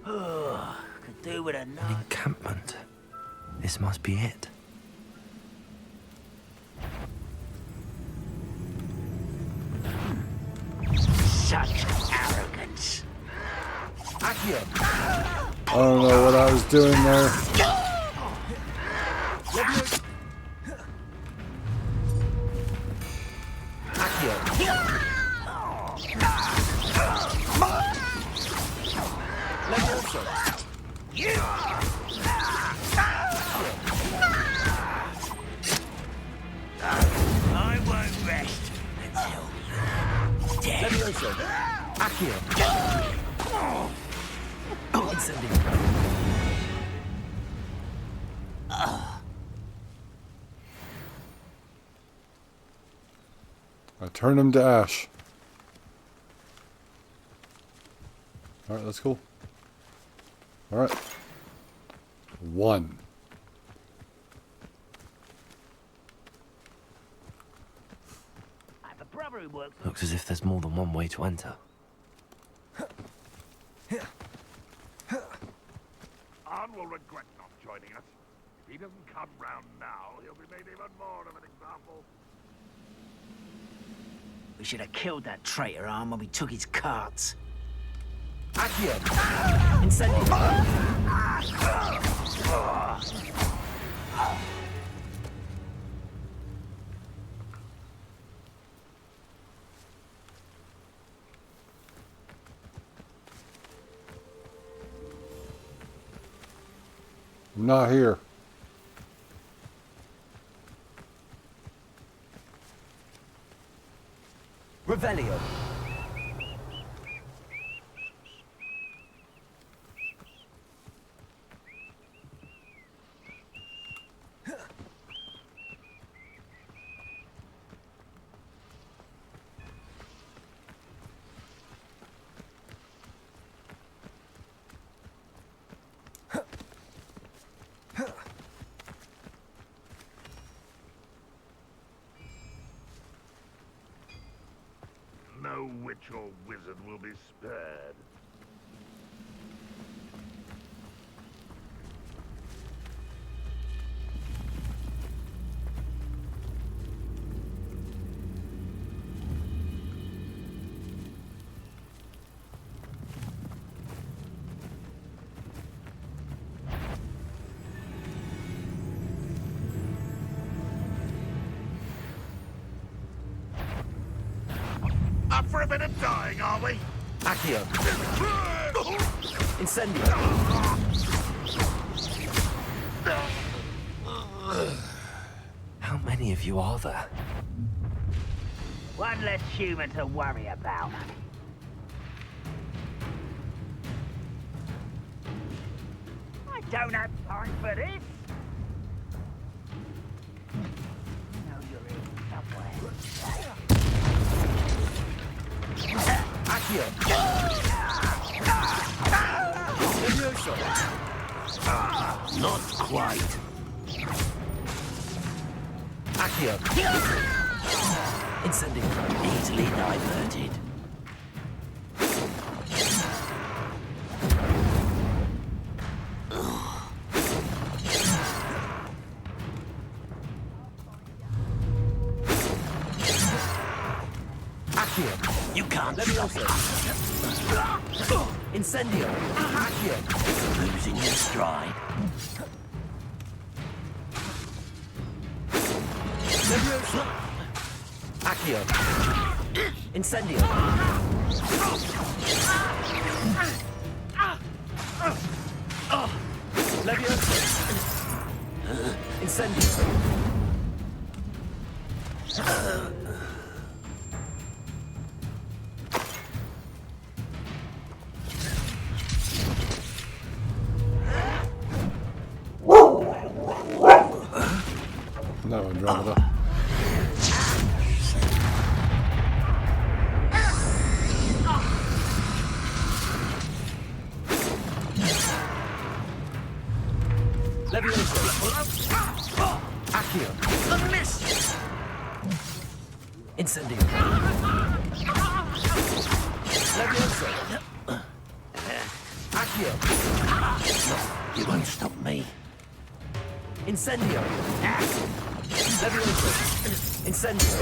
Could do with a An encampment. This must be it. Such arrogance. I don't know what I was doing there. I won't rest until death. I turned him to ash. Alright, that's cool. Alright. 1. Looks as if there's more than one way to enter. Arn will regret not joining us. If he doesn't come round now, he'll be made even more of an example. We should have killed that traitor, Arn, when we took his carts. Accio! Incendio! I'm not here. Revelio. No witch or wizard will be spared. Up for a bit of dying, are we? Accio. Incendio. How many of you are there? One less human to worry about. I don't have time for this. I know you're in somewhere. Accio. Not quite. Accio. Incendio. Easily diverted. Accio. You can't Levioso. Incendio. Accio. losing your stride. Levioso. Accio. Incendio. Levioso. Incendio. No, Andromeda. Levioso. Accio. A miss! Incendio. Levioso. Accio. You won't stop me. Incendio. Levioso. Incendio.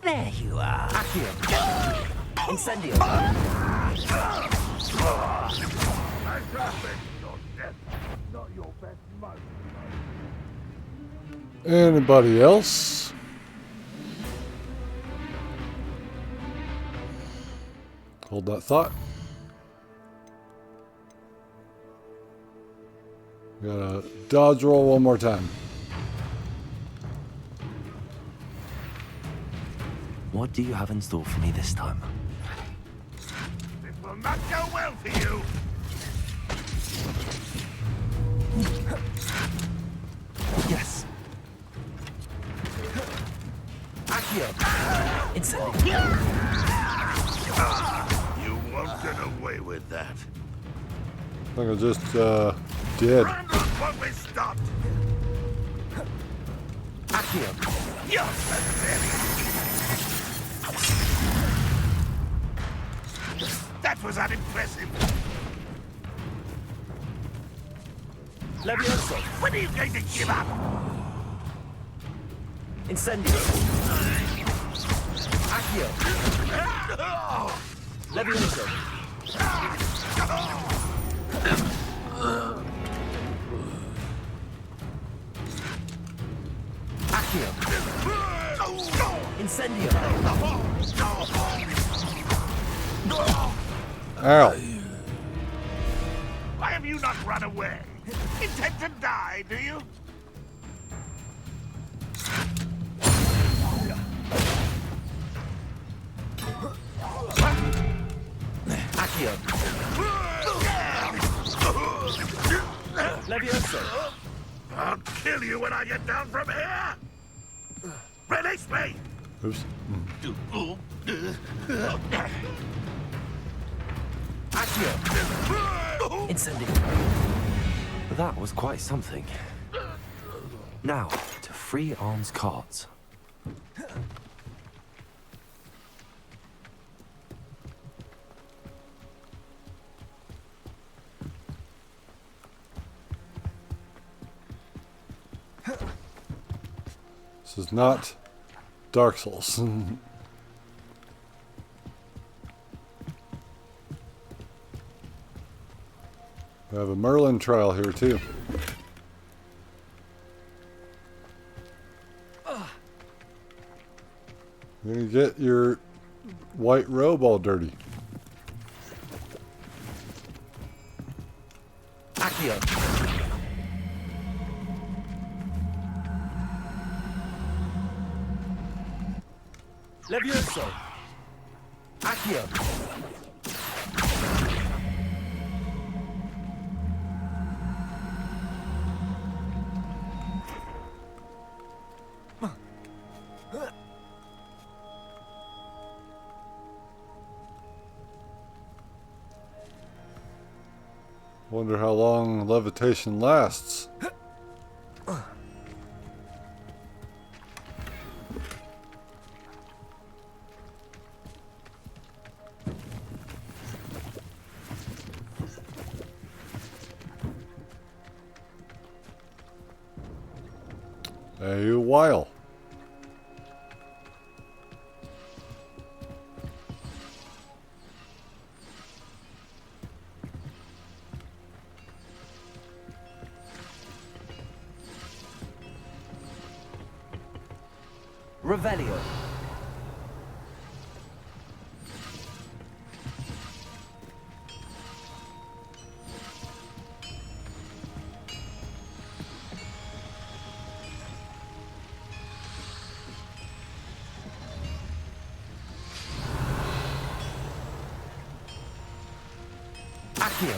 There you are. Accio. Incendio. Fantastic. Your death, not your best moment. Anybody else? Hold that thought. Gotta dodge roll one more time. What do you have in store for me this time? This will not go well for you. Yes. Accio. Incendio. You won't get away with that. I think I'll just did. Won't be stopped. Accio. You're pathetic. That was unimpressive. Levioso. When are you going to give up? Incendio. Accio. Levioso. Accio. Incendio. Ow. Why have you not run away? Intend to die, do you? Accio. Levioso. I'll kill you when I get down from here. Release me. Oops. Accio. Incendio. That was quite something. Now, to free Arn's carts. This is not Dark Souls. We have a Merlin trial here too. You're gonna get your white robe all dirty. Accio. Levioso. Accio. Wonder how long levitation lasts. A while. Revelio. Accio.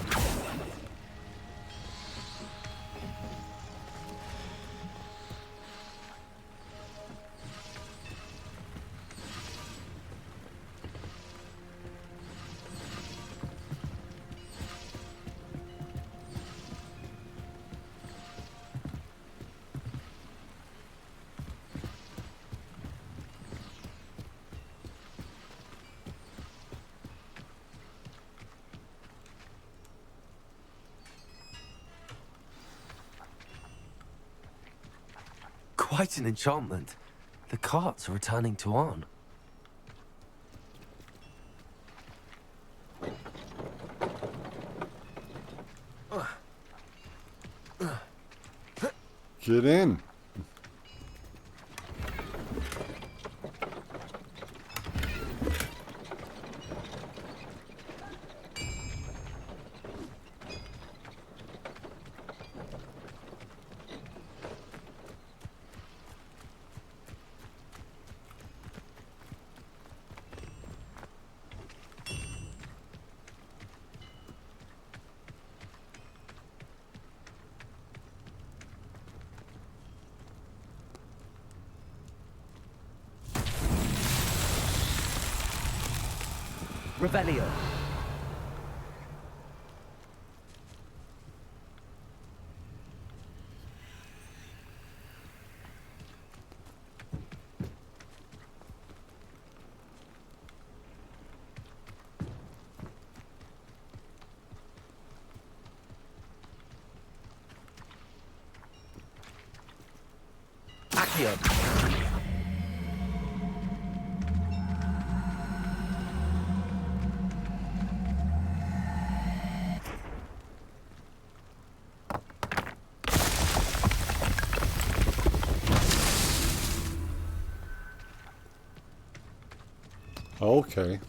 Quite an enchantment. The carts are returning to Arn. Get in. Revelio. Accio. Okay.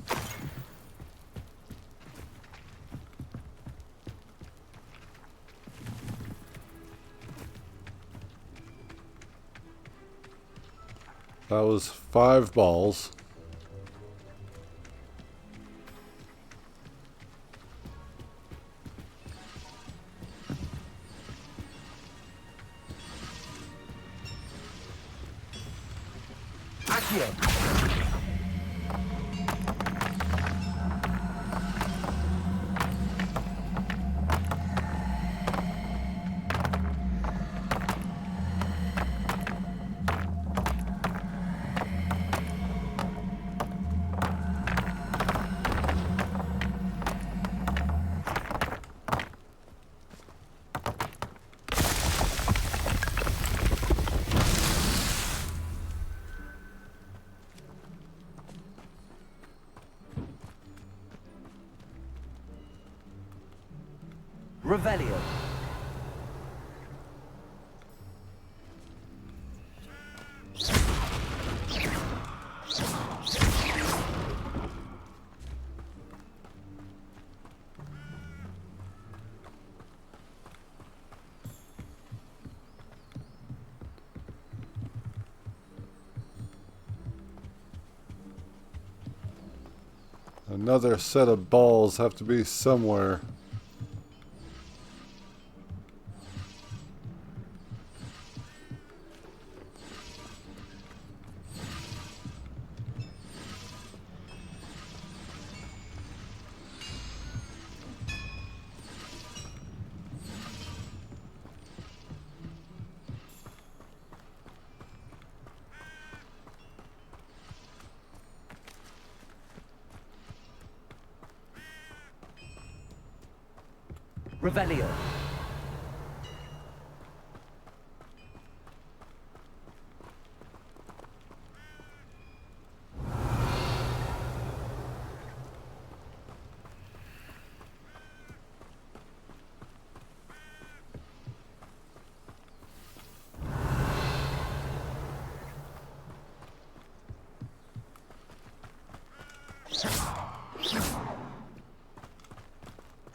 That was 5 balls. Accio. Revelio. Another set of balls have to be somewhere. Revelio.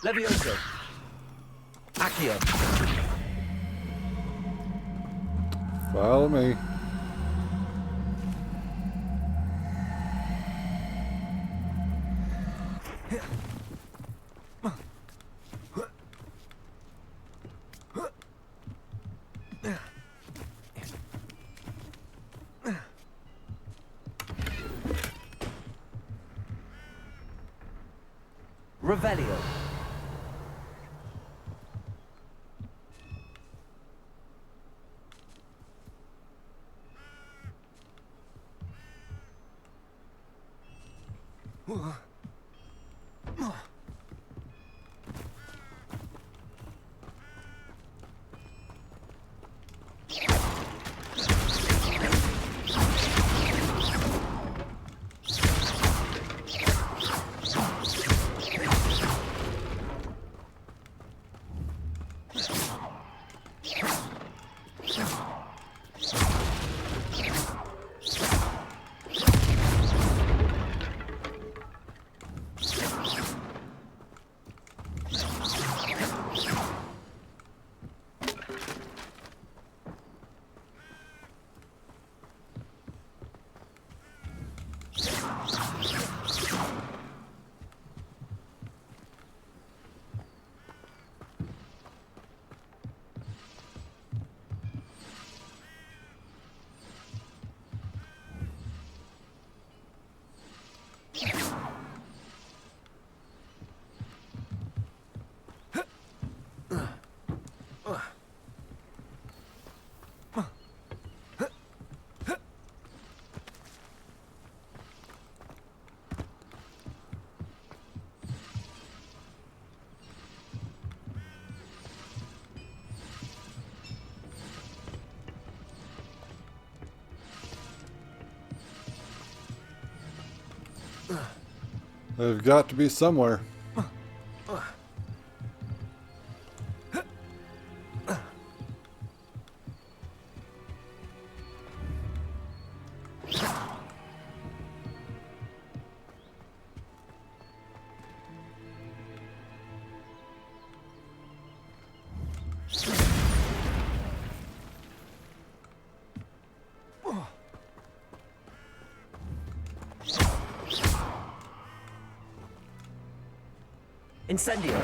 Levioso. Accio. Follow me. Revelio. They've got to be somewhere. Incendio.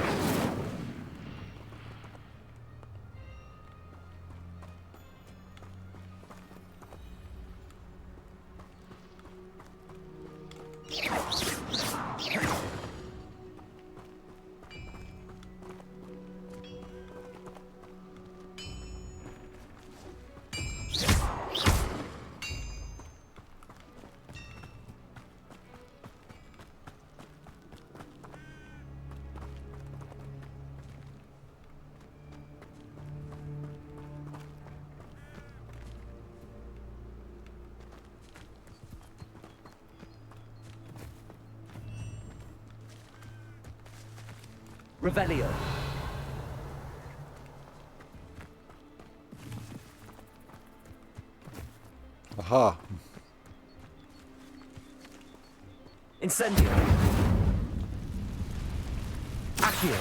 Revelio. Aha. Incendio. Accio.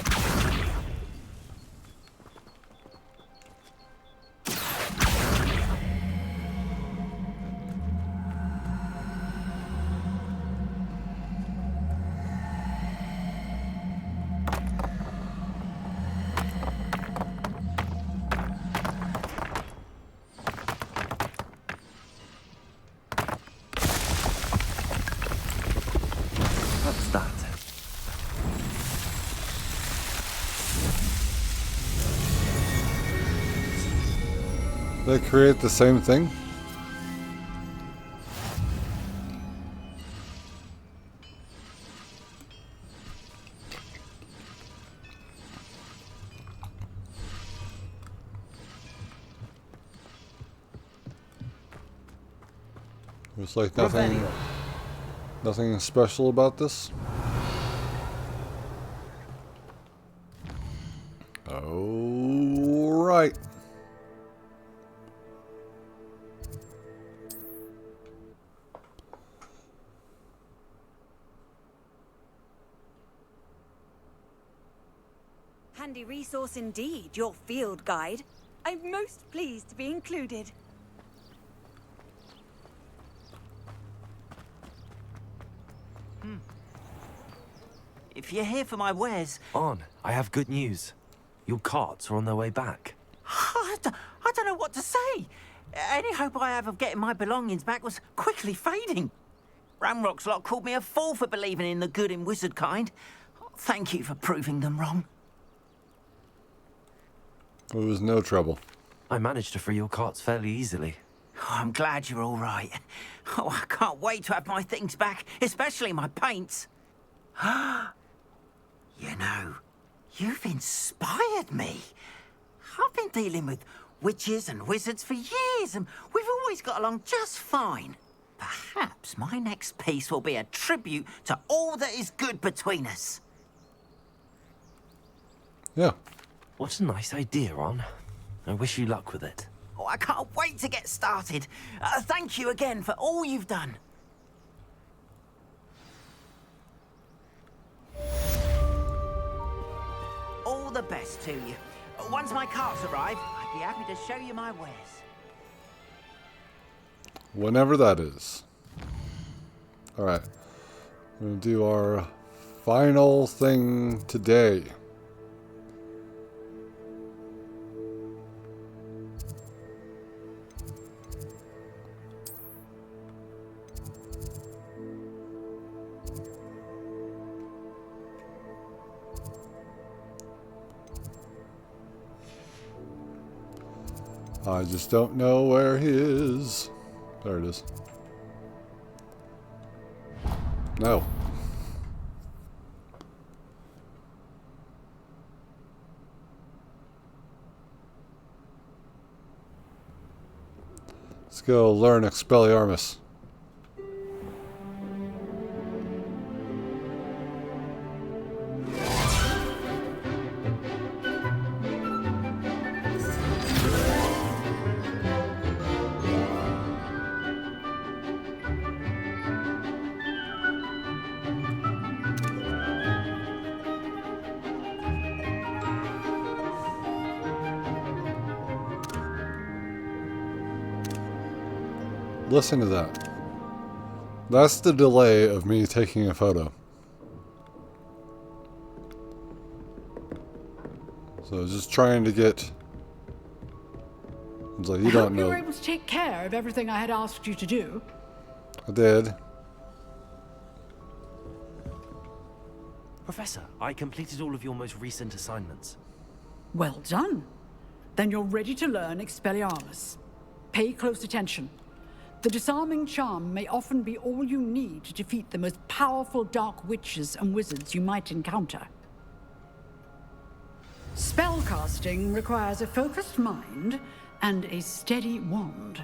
What's that? They create the same thing? There's like nothing special about this. All right. Handy resource indeed, your field guide. I'm most pleased to be included. If you're here for my wares... On, I have good news. Your carts are on their way back. I don't know what to say. Any hope I have of getting my belongings back was quickly fading. Ramrock's lot called me a fool for believing in the good in wizard kind. Thank you for proving them wrong. It was no trouble. I managed to free your carts fairly easily. Oh, I'm glad you're all right. Oh, I can't wait to have my things back, especially my paints. You know, you've inspired me. I've been dealing with witches and wizards for years, and we've always got along just fine. Perhaps my next piece will be a tribute to all that is good between us. Yeah. What a nice idea, Ron. I wish you luck with it. Oh, I can't wait to get started. Thank you again for all you've done. All the best to you. Once my carts arrive, I'd be happy to show you my wares. Whenever that is. Alright. We're going to do our final thing today. I just don't know where he is. There it is. No. Let's go learn Expelliarmus. listen to that. That's the delay of me taking a photo. So just trying to get... It's like, you don't You know. were able to take care of everything I had asked you to do. I did. Professor, I completed all of your most recent assignments. Well done. Then you're ready to learn Expelliarmus. Pay close attention. The disarming charm may often be all you need to defeat the most powerful dark witches and wizards you might encounter. Spellcasting requires a focused mind and a steady wand.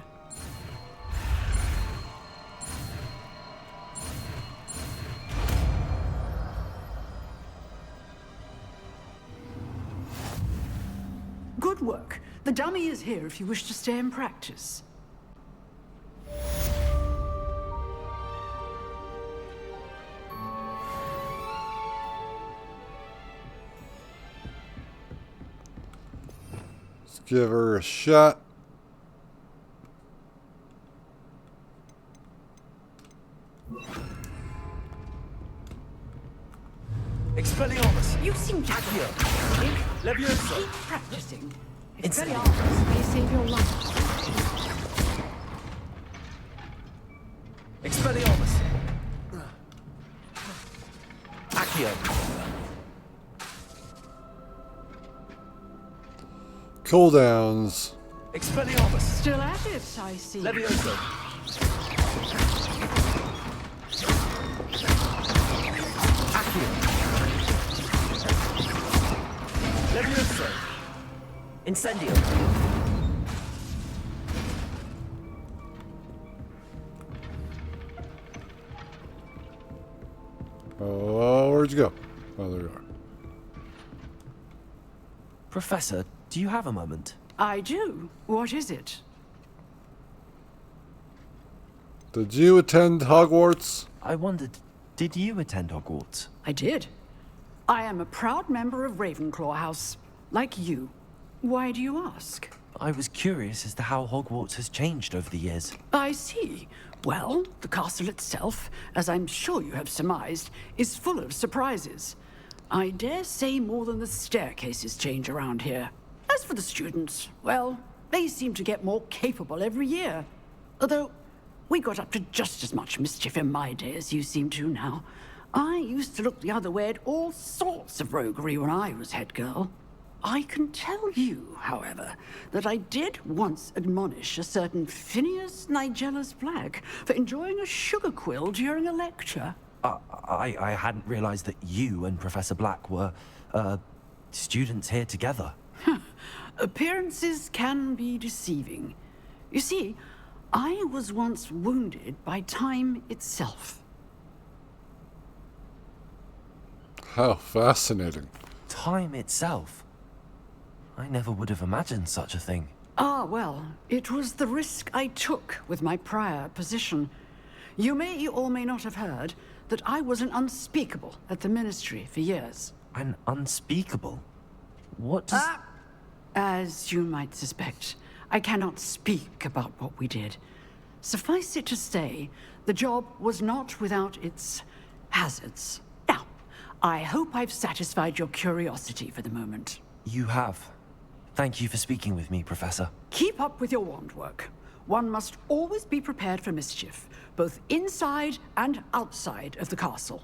Good work. The dummy is here if you wish to stay and practice. Let's give her a shot. Expelliarmus! You seem to Leviosa! keep practicing. Expelliarmus may save your life. Expelliarmus! Accio! Cooldowns. Expelliarmus! Still at it, I see. Leviosa! Accio! Leviosa! Incendio! Oh, where'd you go? Oh, there you are. Professor, do you have a moment? I do. What is it? Did you attend Hogwarts? I wondered, did you attend Hogwarts? I did. I am a proud member of Ravenclaw House, like you. Why do you ask? I was curious as to how Hogwarts has changed over the years. I see. Well, the castle itself, as I'm sure you have surmised, is full of surprises. I dare say more than the staircases change around here. As for the students, well, they seem to get more capable every year. Although, we got up to just as much mischief in my day as you seem to now. I used to look the other way at all sorts of roguery when I was head girl. I can tell you, however, that I did once admonish a certain Phineas Nigellus Black for enjoying a sugar quill during a lecture. I hadn't realized that you and Professor Black were, students here together. Appearances can be deceiving. You see, I was once wounded by time itself. How fascinating. Time itself? I never would have imagined such a thing. Ah, well, it was the risk I took with my prior position. You may or may not have heard that I was an unspeakable at the Ministry for years. An unspeakable? What does... As you might suspect, I cannot speak about what we did. Suffice it to say, the job was not without its hazards. Now, I hope I've satisfied your curiosity for the moment. You have. Thank you for speaking with me, Professor. Keep up with your wand work. One must always be prepared for mischief, both inside and outside of the castle.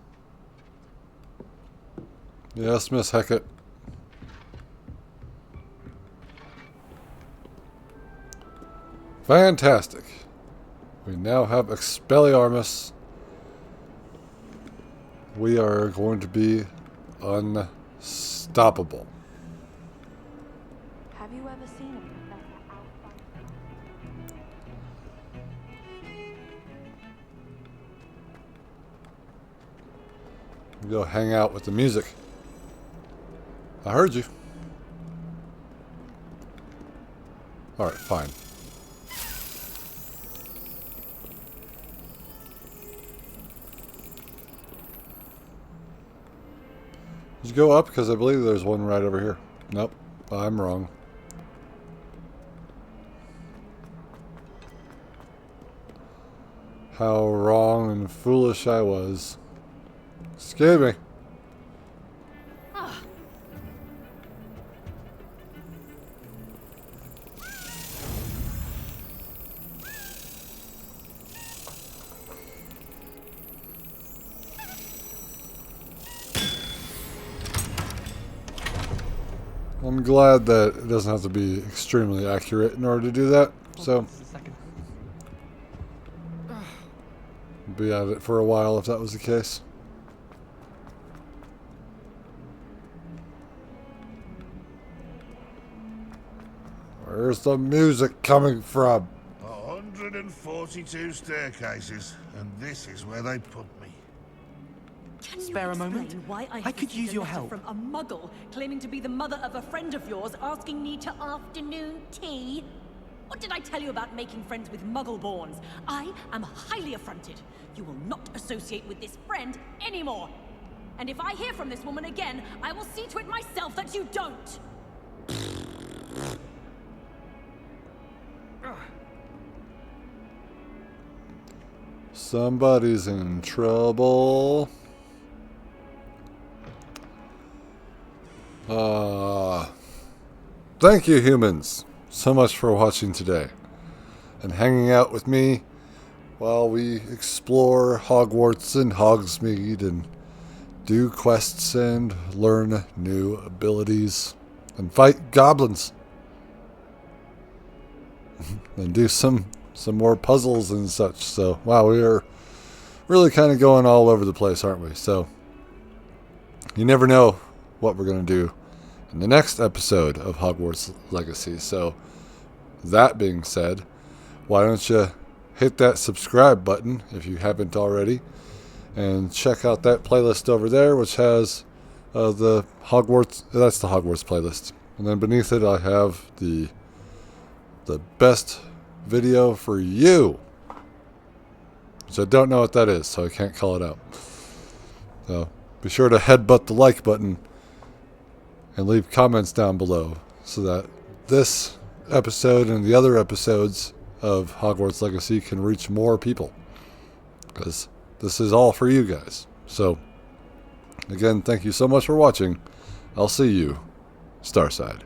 Yes, Miss Heckett. Fantastic. We now have Expelliarmus. We are going to be unstoppable. Have you ever seen a professor outside? Go hang out with the music. I heard you. Alright, fine. Did you go up? Because I believe there's one right over here. Nope, I'm wrong. how wrong and foolish I was. Excuse me. I'm glad that it doesn't have to be extremely accurate in order to do that. So, be at it for a while if that was the case. Where's the music coming from? 142 staircases, and this is where they put me. Can you Spare a explain moment? why I could use received a your letter help. from a muggle claiming to be the mother of a friend of yours, asking me to afternoon tea? What did I tell you about making friends with muggle-borns? I am highly affronted. You will not associate with this friend anymore. And if I hear from this woman again, I will see to it myself that you don't. Somebody's in trouble. Thank you, humans, so much for watching today and hanging out with me while we explore Hogwarts and Hogsmeade and do quests and learn new abilities and fight goblins and do some more puzzles and such. So, wow, we are really kind of going all over the place, aren't we? So, you never know what we're going to do in the next episode of Hogwarts Legacy. So, that being said, why don't you hit that subscribe button if you haven't already, and check out that playlist over there, which has the Hogwarts. That's the Hogwarts playlist, and then beneath it, I have the best video for you. So I don't know what that is, so I can't call it out. So be sure to headbutt the like button and leave comments down below so that this episode and the other episodes of Hogwarts Legacy can reach more people, because this is all for you guys. So again, thank you so much for watching. I'll see you Starside.